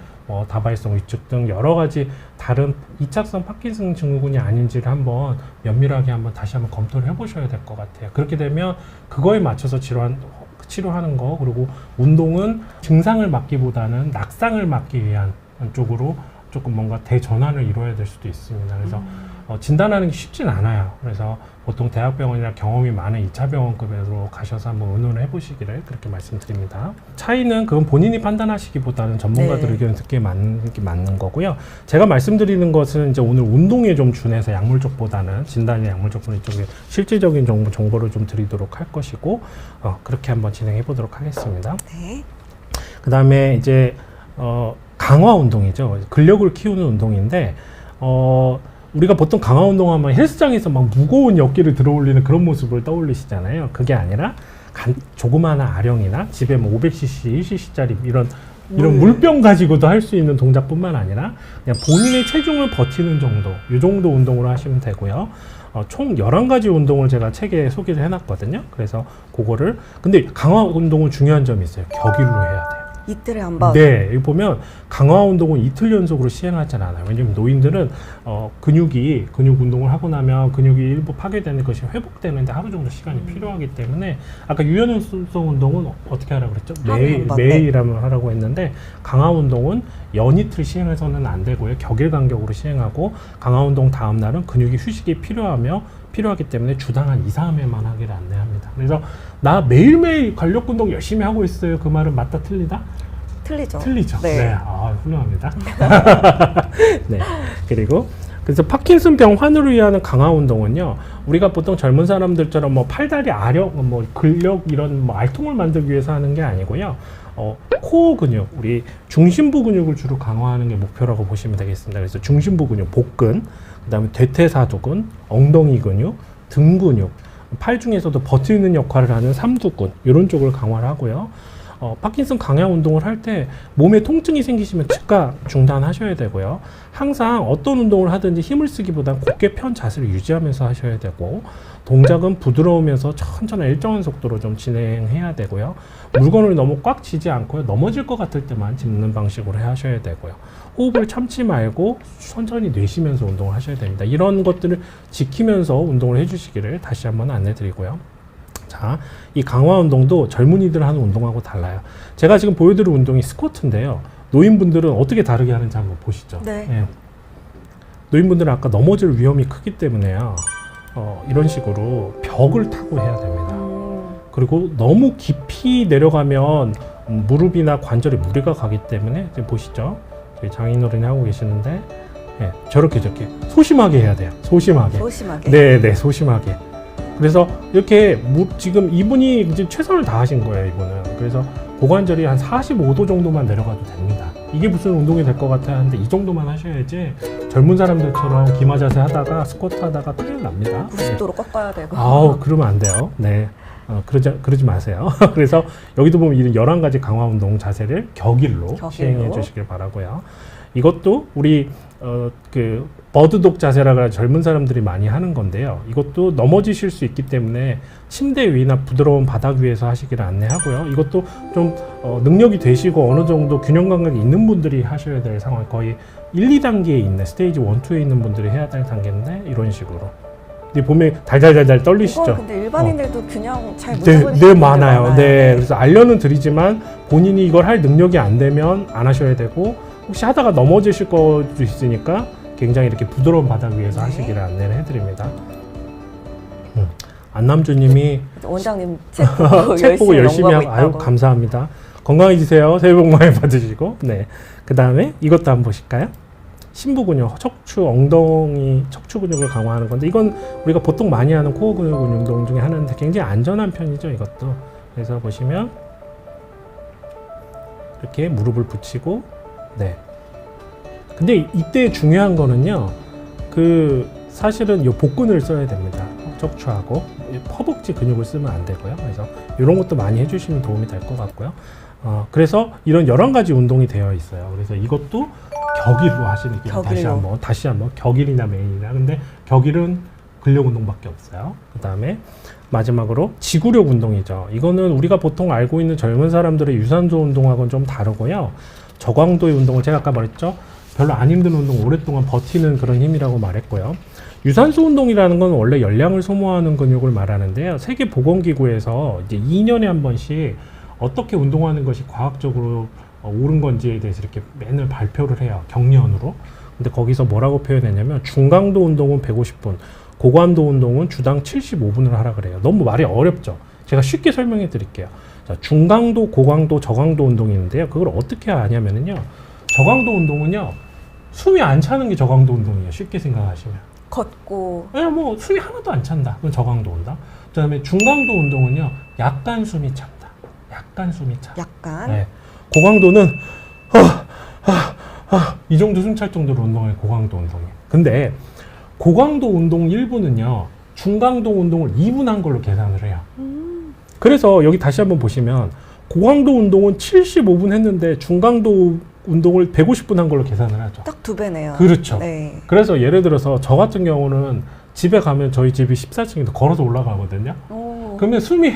다발성 위축 등 여러 가지 다른 2차성 파킨슨 증후군이 아닌지를 면밀하게 다시 한번 검토를 해보셔야 될 것 같아요. 그렇게 되면 그거에 맞춰서 치료하는 거, 그리고 운동은 증상을 막기보다는 낙상을 막기 위한 쪽으로 조금 뭔가 대전환을 이루어야 될 수도 있습니다. 그래서 진단하는 게 쉽진 않아요. 그래서 보통 대학병원이나 경험이 많은 2차 병원급으로 가셔서 한번 의논을 해보시기를 그렇게 말씀드립니다. 차이는 그건 본인이 판단하시기보다는 전문가들 네. 의견을 듣게 맞는 거고요. 제가 말씀드리는 것은 이제 오늘 운동에 좀 준해서 약물 쪽보다는 진단이나 약물 쪽보다는 이쪽에 실질적인 정보를 좀 드리도록 할 것이고 그렇게 한번 진행해 보도록 하겠습니다. 네. 그 다음에 이제 강화 운동이죠. 근력을 키우는 운동인데 우리가 보통 강화 운동하면 헬스장에서 막 무거운 역기를 들어 올리는 그런 모습을 떠올리시잖아요. 그게 아니라 조그마한 아령이나 집에 500cc, 1cc짜리 이런 물병 가지고도 할 수 있는 동작뿐만 아니라 그냥 본인의 체중을 버티는 정도, 이 정도 운동으로 하시면 되고요. 총 11가지 운동을 제가 책에 소개를 해놨거든요. 그래서 그거를 근데 강화 운동은 중요한 점이 있어요. 격일로 해야 돼요. 이틀에 한 번. 네, 여기 보면 강화 운동은 이틀 연속으로 시행하지 않아요. 왜냐면 노인들은 근육 운동을 하고 나면 근육이 일부 파괴되는 것이 회복되는데 하루 정도 시간이 필요하기 때문에 아까 유연성 운동은 어떻게 하라고 그랬죠? 매일 하라고 했는데 강화 운동은 연이틀 시행해서는 안 되고요. 격일 간격으로 시행하고 강화 운동 다음 날은 근육이 휴식이 필요하기 때문에 주당 한 2, 3회만 하기를 안내합니다. 그래서 나 매일매일 근력 운동 열심히 하고 있어요. 그 말은 맞다 틀리다? 틀리죠. 네. 훌륭합니다. 네. 그래서 파킨슨병 환우를 위한 강화 운동은요, 우리가 보통 젊은 사람들처럼 뭐 팔다리 아력, 뭐 근력 이런 뭐 알통을 만들기 위해서 하는 게 아니고요. 코어 근육, 우리 중심부 근육을 주로 강화하는 게 목표라고 보시면 되겠습니다. 그래서 중심부 근육, 복근, 그다음에 대퇴사두근, 엉덩이 근육, 등 근육, 팔 중에서도 버티는 역할을 하는 삼두근 이런 쪽을 강화를 하고요. 파킨슨 강화 운동을 할 때 몸에 통증이 생기시면 즉각 중단하셔야 되고요. 항상 어떤 운동을 하든지 힘을 쓰기보다는 곧게 편 자세를 유지하면서 하셔야 되고, 동작은 부드러우면서 천천히 일정한 속도로 좀 진행해야 되고요. 물건을 너무 꽉 쥐지 않고요. 넘어질 것 같을 때만 짚는 방식으로 하셔야 되고요. 호흡을 참지 말고 천천히 내쉬면서 운동을 하셔야 됩니다. 이런 것들을 지키면서 운동을 해주시기를 다시 한번 안내드리고요. 자, 이 강화 운동도 젊은이들 하는 운동하고 달라요. 제가 지금 보여드릴 운동이 스쿼트인데요. 노인분들은 어떻게 다르게 하는지 한번 보시죠. 네. 노인분들은 아까 넘어질 위험이 크기 때문에요. 이런 식으로 벽을 타고 해야 됩니다. 그리고 너무 깊이 내려가면 무릎이나 관절에 무리가 가기 때문에 지금 보시죠. 저희 장인어른이 하고 계시는데 저렇게 소심하게 해야 돼요. 소심하게. 네, 소심하게. 그래서 이렇게 지금 이분이 이제 최선을 다하신 거예요, 이분은. 그래서 고관절이 한 45도 정도만 내려가도 됩니다. 이게 무슨 운동이 될 것 같아 하는데 이 정도만 하셔야지 젊은 사람들처럼 기마 자세 하다가 스쿼트 하다가 큰일 납니다. 90도로 꺾어야 되고. 그러면 안 돼요. 네. 그러지 마세요. 그래서 여기도 보면 이런 11가지 강화 운동 자세를 격일로 시행해 주시길 바라고요. 이것도 우리 버드독 자세라가 젊은 사람들이 많이 하는 건데요. 이것도 넘어지실 수 있기 때문에 침대 위나 부드러운 바닥 위에서 하시기를 안내하고요. 이것도 좀 능력이 되시고 어느 정도 균형 감각이 있는 분들이 하셔야 될 상황, 거의 1, 2단계에 있는 스테이지 1, 2에 있는 분들이 해야 될 단계인데 이런 식으로. 근데 보면 달달달달 떨리시죠? 근데 일반인들도 균형 잘 못 잡으시는 분들 많아요. 네, 그래서 알려는 드리지만 본인이 이걸 할 능력이 안 되면 안 하셔야 되고, 혹시 하다가 넘어지실 것도 있으니까 굉장히 이렇게 부드러운 바닥 위에서 하시기를 안내를 해드립니다. 안남주님이 원장님 책 보고 열심히 하고 감사합니다. 건강해지세요. 새해 복 많이 받으시고. 네, 그 다음에 이것도 한번 보실까요? 심부 근육, 척추, 엉덩이, 척추 근육을 강화하는 건데, 이건 우리가 보통 많이 하는 코어 근육 운동 중에 하나인데 굉장히 안전한 편이죠, 이것도. 그래서 보시면 이렇게 무릎을 붙이고, 네. 근데 이때 중요한 거는요, 사실은 이 복근을 써야 됩니다. 척추하고 허벅지 근육을 쓰면 안 되고요. 그래서 이런 것도 많이 해주시면 도움이 될 것 같고요. 그래서 이런 11가지 운동이 되어 있어요. 그래서 이것도 격일로 하시는 게 다시 한번 격일이나 메인이나. 근데 격일은 근력 운동밖에 없어요. 그 다음에 마지막으로 지구력 운동이죠. 이거는 우리가 보통 알고 있는 젊은 사람들의 유산소 운동하고는 좀 다르고요. 저강도의 운동을 제가 아까 말했죠. 별로 안 힘든 운동, 오랫동안 버티는 그런 힘이라고 말했고요. 유산소 운동이라는 건 원래 열량을 소모하는 근육을 말하는데요. 세계보건기구에서 이제 2년에 한 번씩 어떻게 운동하는 것이 과학적으로 옳은 건지에 대해서 이렇게 맨날 발표를 해요. 경련으로. 근데 거기서 뭐라고 표현했냐면 중강도 운동은 150분, 고강도 운동은 주당 75분을 하라 그래요. 너무 말이 어렵죠. 제가 쉽게 설명해 드릴게요. 자, 중강도, 고강도, 저강도 운동이 있는데요. 그걸 어떻게 하냐면요. 저강도 운동은요. 숨이 안 차는 게 저강도 운동이에요. 쉽게 생각하시면. 걷고. 뭐 숨이 하나도 안 찬다. 그건 저강도 운동. 그 다음에 중강도 운동은요. 약간 숨이 찬다. 약간 숨이 차. 네. 고강도는 이 정도 숨 찰 정도로 운동을 고강도 운동이에요. 근데 고강도 운동 1분은요. 중강도 운동을 2분 한 걸로 계산을 해요. 그래서 여기 다시 한번 보시면 고강도 운동은 75분 했는데 중강도 운동을 150분 한 걸로 계산을 하죠. 딱 2배네요. 그렇죠. 네. 그래서 예를 들어서 저 같은 경우는 집에 가면 저희 집이 14층인데 걸어서 올라가거든요. 오, 그러면 숨이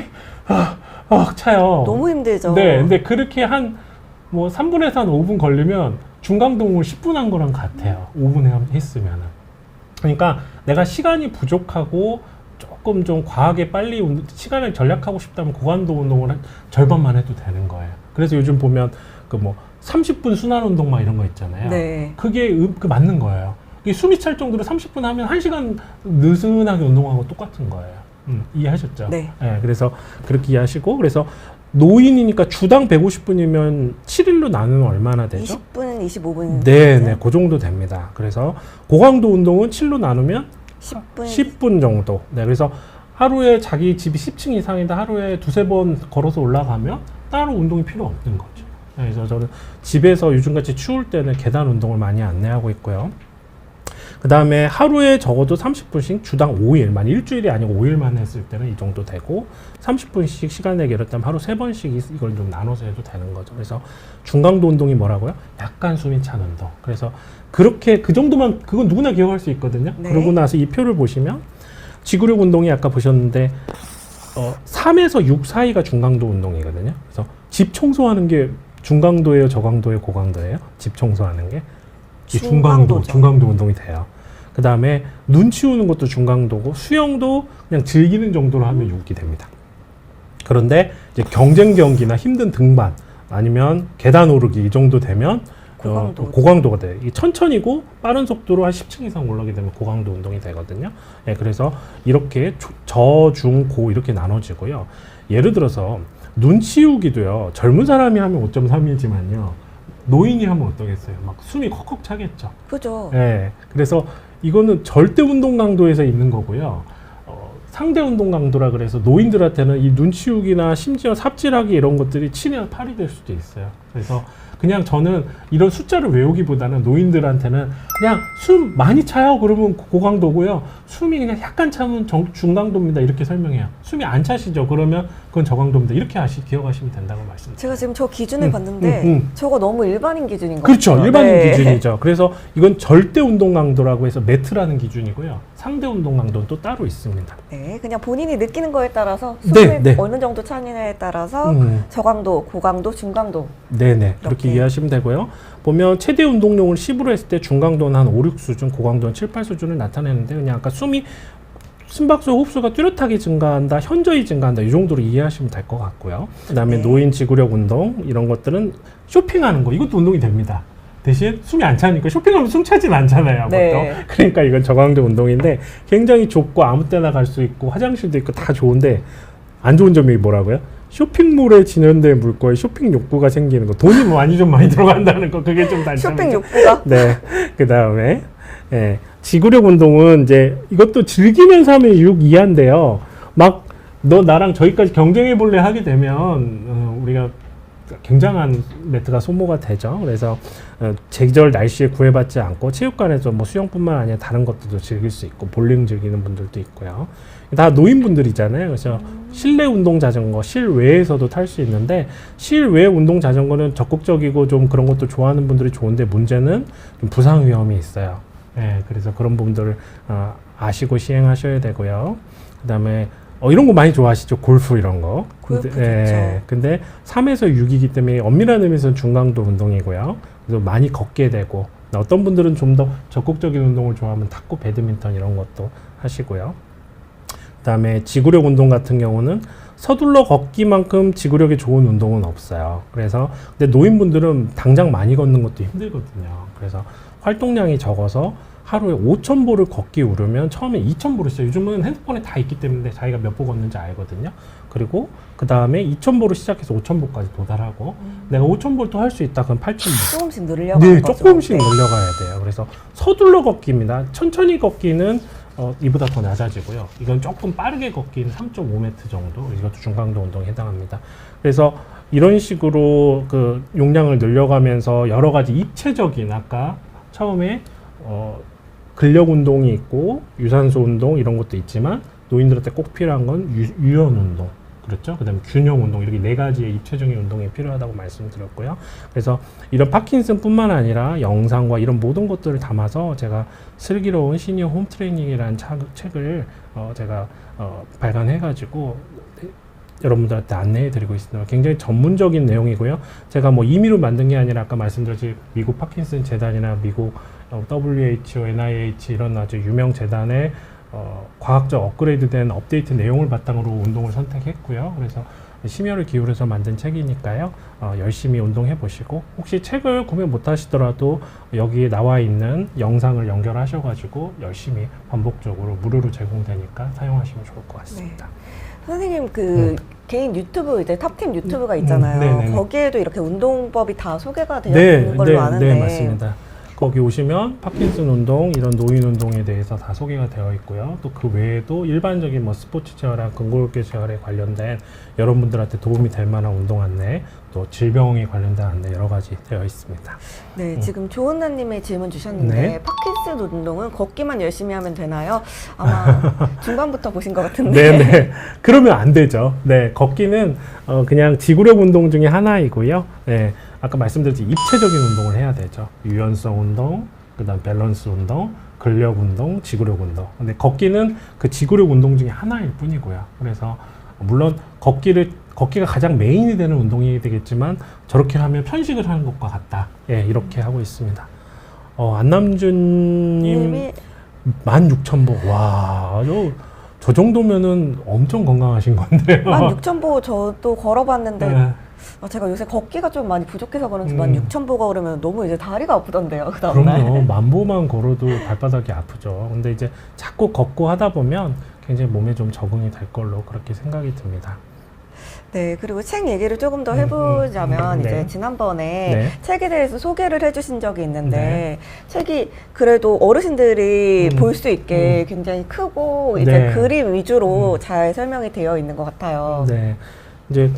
차요. 너무 힘들죠. 네, 근데 그렇게 한 뭐 3분에서 한 5분 걸리면 중강동을 10분 한 거랑 같아요. 5분 했으면은. 그러니까 내가 시간이 부족하고 조금 좀 과하게 빨리 시간을 절약하고 싶다면 고강도 운동을 절반만 해도 되는 거예요. 그래서 요즘 보면 그 뭐 30분 순환 운동 막 이런 거 있잖아요. 네. 그게 그 맞는 거예요. 이게 숨이 찰 정도로 30분 하면 1시간 느슨하게 운동하고 똑같은 거예요. 이해하셨죠? 네. 그래서 그렇게 이해하시고, 그래서 노인이니까 주당 150분이면 7일로 나누면 얼마나 되죠? 20분, 25분. 네, 그 정도 됩니다. 그래서 고강도 운동은 7로 나누면 10분. 10분 정도. 네, 그래서 하루에 자기 집이 10층 이상인데 하루에 두세 번 걸어서 올라가면 따로 운동이 필요 없는 거죠. 네, 그래서 저는 집에서 요즘같이 추울 때는 계단 운동을 많이 안내하고 있고요. 그 다음에 하루에 적어도 30분씩 주당 5일만, 일주일이 아니고 5일만 했을 때는 이 정도 되고, 30분씩 시간 내기 어렵다면 하루 3번씩 이걸 좀 나눠서 해도 되는 거죠. 그래서 중강도 운동이 뭐라고요? 약간 숨이 찬 운동. 그래서 그렇게 그 정도만, 그건 누구나 기억할 수 있거든요. 네. 그러고 나서 이 표를 보시면 지구력 운동이 아까 보셨는데 3에서 6 사이가 중강도 운동이거든요. 그래서 집 청소하는 게 중강도예요, 저강도예요, 고강도예요? 집 청소하는 게 중강도죠. 중강도 운동이 돼요. 그 다음에 눈 치우는 것도 중강도고, 수영도 그냥 즐기는 정도로 하면 6이 됩니다. 그런데 이제 경쟁 경기나 힘든 등반 아니면 계단 오르기 이 정도 되면 고강도가 돼요. 이 천천히고 빠른 속도로 한 10층 이상 올라가게 되면 고강도 운동이 되거든요. 그래서 이렇게 저, 중, 고 이렇게 나눠지고요. 예를 들어서 눈 치우기도요. 젊은 사람이 하면 5.3이지만요. 노인이 하면 어떠겠어요? 막 숨이 컥컥 차겠죠. 그죠. 그래서 이거는 절대 운동 강도에서 있는 거고요. 상대 운동 강도라 그래서 노인들한테는 이 눈 치우기나 심지어 삽질하기 이런 것들이 7이나 8이 될 수도 있어요. 그래서 그냥 저는 이런 숫자를 외우기보다는 노인들한테는 그냥 숨 많이 차요. 그러면 고강도고요. 숨이 그냥 약간 차면 중강도입니다. 이렇게 설명해요. 숨이 안 차시죠. 그러면 그건 저강도입니다. 이렇게 기억하시면 된다고 말씀드려요. 제가 지금 저 기준을 봤는데 저거 너무 일반인 기준인 것 그렇죠. 같아요. 일반인 네. 기준이죠. 그래서 이건 절대 운동 강도라고 해서 메트라는 기준이고요. 상대 운동 강도는 또 따로 있습니다. 네, 그냥 본인이 느끼는 거에 따라서 숨을 네. 어느 정도 차느냐에 따라서 저강도, 고강도, 중강도. 네네. 그렇게 이해하시면 되고요. 보면 최대 운동량을 10으로 했을 때 중강도는 한 5, 6 수준, 고강도는 7, 8 수준을 나타내는데, 그냥 아까 심박수, 호흡수가 뚜렷하게 증가한다, 현저히 증가한다, 이 정도로 이해하시면 될 것 같고요. 그 다음에 노인 지구력 운동, 이런 것들은 쇼핑하는 거, 이것도 운동이 됩니다. 대신 숨이 안 차니까 쇼핑하면 숨 차진 않잖아요. 네. 그러니까 이건 저강도 운동인데 굉장히 좁고 아무 때나 갈 수 있고 화장실도 있고 다 좋은데, 안 좋은 점이 뭐라고요? 쇼핑몰에 진연된 물거에 쇼핑 욕구가 생기는 거, 돈이 좀 많이 들어간다는 거, 그게 좀 단점이죠. 쇼핑 욕구가? 네. 그 다음에 지구력 운동은 이제 이것도 즐기면서 하면 6 이하인데요. 막 너 나랑 저기까지 경쟁해 볼래 하게 되면 우리가 굉장한 매트가 소모가 되죠. 그래서 제절 날씨에 구애받지 않고 체육관에서 뭐 수영뿐만 아니라 다른 것들도 즐길 수 있고, 볼링 즐기는 분들도 있고요. 다 노인분들이잖아요. 그래서 실내 운동 자전거, 실외에서도 탈 수 있는데, 실외 운동 자전거는 적극적이고 좀 그런 것도 좋아하는 분들이 좋은데, 문제는 좀 부상 위험이 있어요. 그래서 그런 부분들을 아시고 시행하셔야 되고요. 그다음에 이런 거 많이 좋아하시죠? 골프 이런 거. 골프 좋죠. 근데 3에서 6이기 때문에 엄밀한 의미에서는 중강도 운동이고요. 그래서 많이 걷게 되고, 어떤 분들은 좀 더 적극적인 운동을 좋아하면 탁구, 배드민턴 이런 것도 하시고요. 그다음에 지구력 운동 같은 경우는 서둘러 걷기만큼 지구력이 좋은 운동은 없어요. 그래서 근데 노인분들은 당장 많이 걷는 것도 힘들거든요. 그래서 활동량이 적어서 하루에 5,000보를 걷기 우르면 처음에 2,000보를 써요. 요즘은 핸드폰에 다 있기 때문에 자기가 몇 보 걷는지 알거든요. 그리고 그 다음에 2,000보로 시작해서 5,000보까지 도달하고, 내가 5,000보를 또 할 수 있다 그럼 8,000보. 조금씩 늘려가는 거죠. 조금씩 늘려가야 돼요. 그래서 서둘러 걷기입니다. 천천히 걷기는 이보다 더 낮아지고요. 이건 조금 빠르게 걷기는 3.5m 정도. 이것도 중강도 운동에 해당합니다. 그래서 이런 식으로 그 용량을 늘려가면서 여러 가지 입체적인, 아까 처음에 근력 운동이 있고 유산소 운동 이런 것도 있지만, 노인들한테 꼭 필요한 건 유연 운동. 그렇죠? 그다음에 균형 운동 이렇게 4가지의 입체적인 운동이 필요하다고 말씀드렸고요. 그래서 이런 파킨슨뿐만 아니라 영상과 이런 모든 것들을 담아서 제가 슬기로운 시니어 홈 트레이닝이라는 책을 제가 발간해가지고 여러분들한테 안내해드리고 있습니다. 굉장히 전문적인 내용이고요. 제가 뭐 임의로 만든 게 아니라 아까 말씀드렸듯이 미국 파킨슨 재단이나 미국 WHO, NIH 이런 아주 유명 재단의 과학적 업그레이드된 업데이트 내용을 바탕으로 운동을 선택했고요. 그래서 심혈을 기울여서 만든 책이니까요. 열심히 운동해 보시고 혹시 책을 구매 못 하시더라도 여기에 나와 있는 영상을 연결하셔가지고 열심히 반복적으로 무료로 제공되니까 사용하시면 좋을 것 같습니다. 네. 선생님 개인 유튜브 이제 탑팀 유튜브가 있잖아요. 거기에도 이렇게 운동법이 다 소개가 되어 있는 걸로 아는데. 네, 맞습니다. 거기 오시면 파킨슨 운동, 이런 노인 운동에 대해서 다 소개가 되어 있고요. 또 그 외에도 일반적인 뭐 스포츠 재활이나 근골격 재활에 관련된 여러분들한테 도움이 될 만한 운동 안내, 또 질병에 관련된 안내 여러 가지 되어 있습니다. 네, 지금 조은나님의 질문 주셨는데 네. 파킨슨 운동은 걷기만 열심히 하면 되나요? 아마 중반부터 보신 것 같은데. 네네. 그러면 안 되죠. 네, 걷기는 그냥 지구력 운동 중에 하나이고요. 네, 아까 말씀드렸듯이 입체적인 운동을 해야 되죠. 유연성 운동, 그다음 밸런스 운동, 근력 운동, 지구력 운동. 근데 걷기는 그 지구력 운동 중에 하나일 뿐이고요. 그래서 물론 걷기가 가장 메인이 되는 운동이 되겠지만 저렇게 하면 편식을 하는 것과 같다. 예, 이렇게 하고 있습니다. 안남준님 16,000보. 와, 저 정도면은 엄청 건강하신 건데요. 16,000보 저도 걸어봤는데 네. 제가 요새 걷기가 좀 많이 부족해서 그런지 16,000보가 걸으면 너무 이제 다리가 아프던데요. 그 다음날. 그럼요. 1000보만 걸어도 발바닥이 아프죠. 근데 이제 자꾸 걷고 하다 보면 굉장히 몸에 좀 적응이 될 걸로 그렇게 생각이 듭니다. 네, 그리고 책 얘기를 조금 더 해보자면 네. 이제 지난번에 네. 책에 대해서 소개를 해주신 적이 있는데 네. 책이 그래도 어르신들이 볼 수 있게 굉장히 크고 이제 네. 그림 위주로 잘 설명이 되어 있는 것 같아요. 네. 이제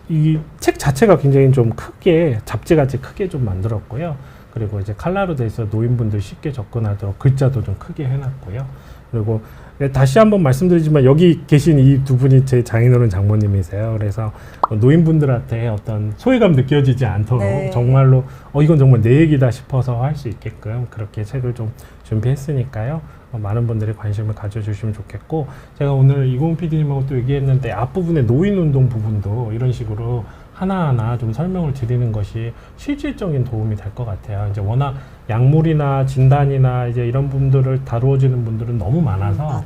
이 책 자체가 굉장히 좀 크게 잡지같이 크게 좀 만들었고요. 그리고 이제 칼라로 돼 있어 노인분들 쉽게 접근하도록 글자도 좀 크게 해놨고요. 그리고 다시 한번 말씀드리지만 여기 계신 이 두 분이 제 장인어른 장모님이세요. 그래서 노인분들한테 어떤 소외감 느껴지지 않도록 네. 정말로 이건 정말 내 얘기다 싶어서 할 수 있게끔 그렇게 책을 좀 준비했으니까요. 많은 분들이 관심을 가져주시면 좋겠고, 제가 오늘 이고은 PD님하고 또 얘기했는데 앞부분에 노인 운동 부분도 이런 식으로 하나하나 좀 설명을 드리는 것이 실질적인 도움이 될 것 같아요. 이제 워낙 약물이나 진단이나 이제 이런 분들을 다루어지는 분들은 너무 많아서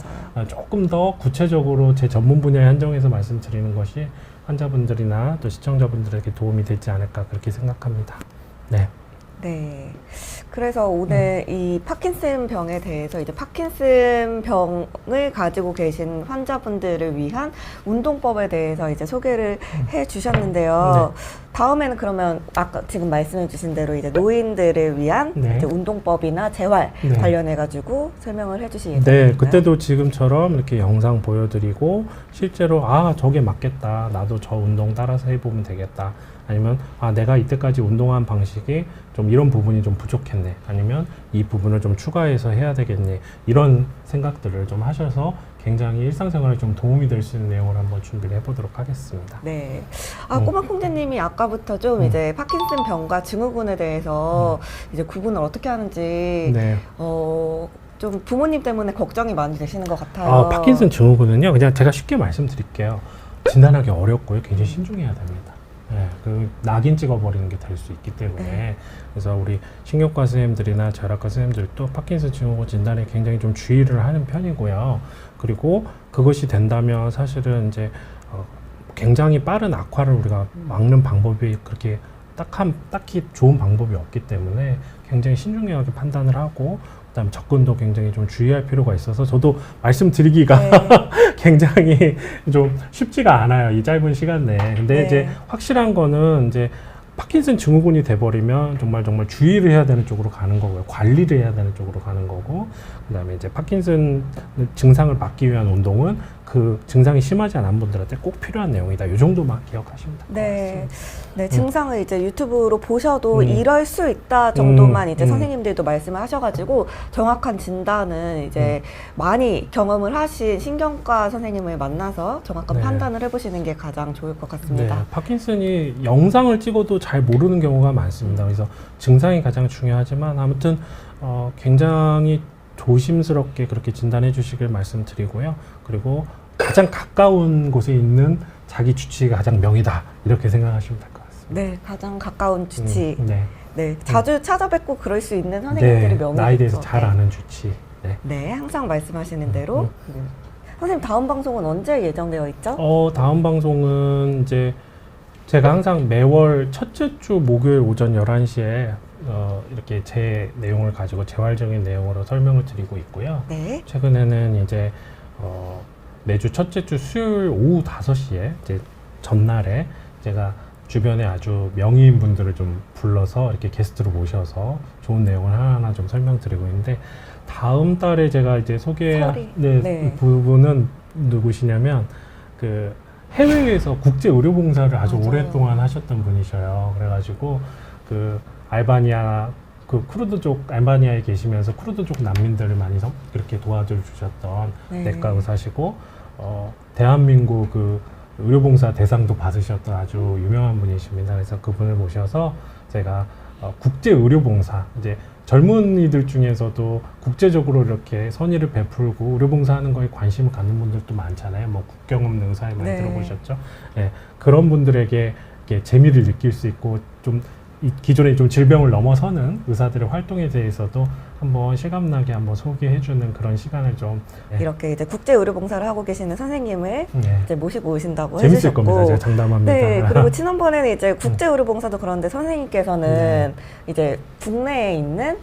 조금 더 구체적으로 제 전문 분야에 한정해서 말씀드리는 것이 환자분들이나 또 시청자분들에게 도움이 되지 않을까 그렇게 생각합니다. 네. 네. 그래서 오늘 이 파킨슨 병에 대해서 이제 파킨슨 병을 가지고 계신 환자분들을 위한 운동법에 대해서 이제 소개를 해 주셨는데요. 네. 다음에는 그러면 아까 지금 말씀해 주신 대로 이제 노인들을 위한 네. 이제 운동법이나 재활 네. 관련해 가지고 설명을 해 주실 네, 예정인가요? 그때도 지금처럼 이렇게 영상 보여드리고 실제로 저게 맞겠다. 나도 저 운동 따라서 해보면 되겠다. 아니면 내가 이때까지 운동한 방식이 좀 이런 부분이 좀 부족했네. 아니면 이 부분을 좀 추가해서 해야 되겠네. 이런 생각들을 좀 하셔서 굉장히 일상생활에 좀 도움이 될 수 있는 내용을 한번 준비를 해보도록 하겠습니다. 네. 꼬마 콩제님이 아까부터 좀 이제 파킨슨 병과 증후군에 대해서 이제 구분을 어떻게 하는지 네. 좀 부모님 때문에 걱정이 많이 되시는 것 같아요. 파킨슨 증후군은요, 그냥 제가 쉽게 말씀드릴게요. 진단하기 어렵고요. 굉장히 신중해야 됩니다. 네, 낙인 찍어버리는 게 될 수 있기 때문에. 네. 그래서 우리 신경과 선생님들이나 재활학과 선생님들도 파킨슨 증후군 진단에 굉장히 좀 주의를 하는 편이고요. 그리고 그것이 된다면 사실은 이제 굉장히 빠른 악화를 우리가 막는 방법이 그렇게 딱히 좋은 방법이 없기 때문에 굉장히 신중하게 판단을 하고, 그다음에 접근도 굉장히 좀 주의할 필요가 있어서 저도 말씀드리기가 네. 굉장히 좀 쉽지가 않아요, 이 짧은 시간 내에. 근데 네. 이제 확실한 거는 이제 파킨슨 증후군이 돼버리면 정말 주의를 해야 되는 쪽으로 가는 거고요. 관리를 해야 되는 쪽으로 가는 거고, 그다음에 이제 파킨슨 증상을 막기 위한 운동은 그 증상이 심하지 않은 분들한테 꼭 필요한 내용이다. 이 정도만 기억하시면 될 것 네. 같습니다. 네, 증상을 이제 유튜브로 보셔도 음. 이럴 수 있다 정도만 이제 음. 선생님들도 말씀을 하셔가지고 정확한 진단은 이제 많이 경험을 하신 신경과 선생님을 만나서 정확한 네. 판단을 해보시는 게 가장 좋을 것 같습니다. 네, 파킨슨이 영상을 찍어도 잘 모르는 경우가 많습니다. 그래서 증상이 가장 중요하지만 아무튼 굉장히 조심스럽게 그렇게 진단해 주시길 말씀드리고요. 그리고 가장 가까운 곳에 있는 자기 주치의가 가장 명이다. 이렇게 생각하시면 될 것 같습니다. 네, 가장 가까운 주치. 네. 네, 자주 찾아뵙고 그럴 수 있는 선생님들이 명예죠. 나에 대해서 잘 아는 주치. 네. 네, 항상 말씀하시는 대로. 선생님 다음 방송은 언제 예정되어 있죠? 다음 방송은 이제 제가 항상 매월 첫째 주 목요일 오전 11시에 이렇게 제 내용을 가지고 재활적인 내용으로 설명을 드리고 있고요. 네. 최근에는 이제 매주 첫째 주 수요일 오후 5시에 이제 전날에 제가 주변에 아주 명의인 분들을 좀 불러서 이렇게 게스트로 모셔서 좋은 내용을 하나하나 좀 설명드리고 있는데 다음 달에 제가 이제 소개할 네. 부분은 누구시냐면 그 해외에서 국제 의료 봉사를 아주 맞아요. 오랫동안 하셨던 분이셔요. 그래가지고 그 알바니아 그 쿠르드족 알바니아에 계시면서 쿠르드족 난민들을 많이 그렇게 도와주셨던 네. 내과 의사시고 대한민국 그 의료봉사 대상도 받으셨던 아주 유명한 분이십니다. 그래서 그분을 모셔서 제가 국제 의료봉사 이제 젊은이들 중에서도 국제적으로 이렇게 선의를 베풀고 의료봉사하는 거에 관심을 갖는 분들도 많잖아요. 뭐 국경 없는 의사에 많이 네. 들어보셨죠? 네, 그런 분들에게 이렇게 재미를 느낄 수 있고 좀 이 기존의 좀 질병을 넘어서는 의사들의 활동에 대해서도 한번 실감나게 한번 소개해주는 그런 시간을 좀 이렇게 이제 국제 의료 봉사를 하고 계시는 선생님을 네. 이제 모시고 오신다고 재밌을 해주셨고, 겁니다. 제가 장담합니다. 네, 그리고 지난번에는 이제 국제 의료 봉사도 그런데 선생님께서는 이제 국내에 있는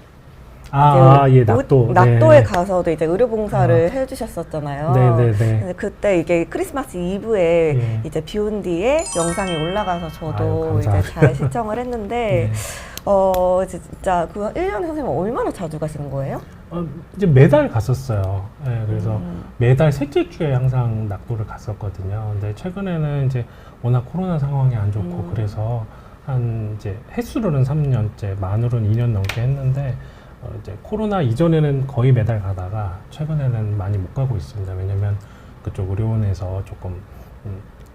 예, 낙도. 낙도에 네. 가서도 이제 의료 봉사를 해주셨었잖아요. 네네네. 근데 그때 이게 크리스마스 이브에 네. 이제 비온디에 영상이 올라가서 저도 아유, 이제 감사합니다. 잘 시청을 했는데 네. 진짜 그 1년에 선생님 얼마나 자주 가시는 거예요? 이제 매달 갔었어요. 네, 그래서 매달 셋째 주에 항상 낙도를 갔었거든요. 근데 최근에는 이제 워낙 코로나 상황이 안 좋고 그래서 한 이제 횟수로는 3년째, 만으로는 2년 넘게 했는데 이제 코로나 이전에는 거의 매달 가다가 최근에는 많이 못 가고 있습니다. 왜냐면 그쪽 의료원에서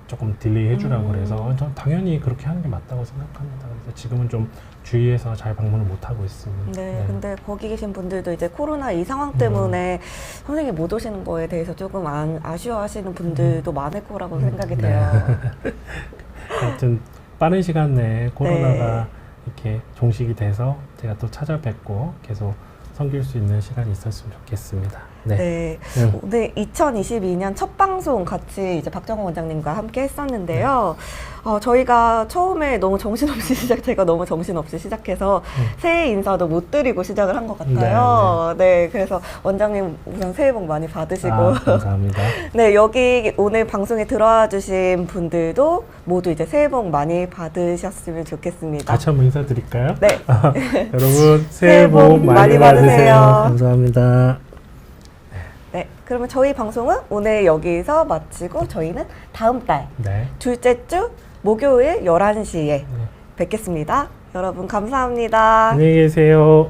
조금 딜레이 해주라고 그래서 전 당연히 그렇게 하는 게 맞다고 생각합니다. 그래서 지금은 좀 주의해서 잘 방문을 못 하고 있습니다. 네, 근데 거기 계신 분들도 이제 코로나 이 상황 때문에 선생님 못 오시는 거에 대해서 조금 아쉬워하시는 분들도 많을 거라고 생각이 돼요. 하여튼 빠른 시간 내에 코로나가 이렇게 종식이 돼서 제가 또 찾아뵙고 계속 섬길 수 있는 시간이 있었으면 좋겠습니다. 네. 네. 오늘 2022년 첫 방송 같이 이제 박정호 원장님과 함께 했었는데요. 저희가 처음에 너무 정신없이 제가 너무 정신없이 시작해서 새해 인사도 못 드리고 시작을 한 것 같아요. 네, 그래서 원장님 우선 새해 복 많이 받으시고. 감사합니다. 네, 여기 오늘 방송에 들어와 주신 분들도 모두 이제 새해 복 많이 받으셨으면 좋겠습니다. 같이 한번 인사드릴까요? 네. 여러분 새해 복 많이 받으세요. 감사합니다. 네, 그러면 저희 방송은 오늘 여기서 마치고 저희는 다음 달 네. 둘째 주 목요일 11시에 뵙겠습니다. 여러분 감사합니다. 안녕히 계세요.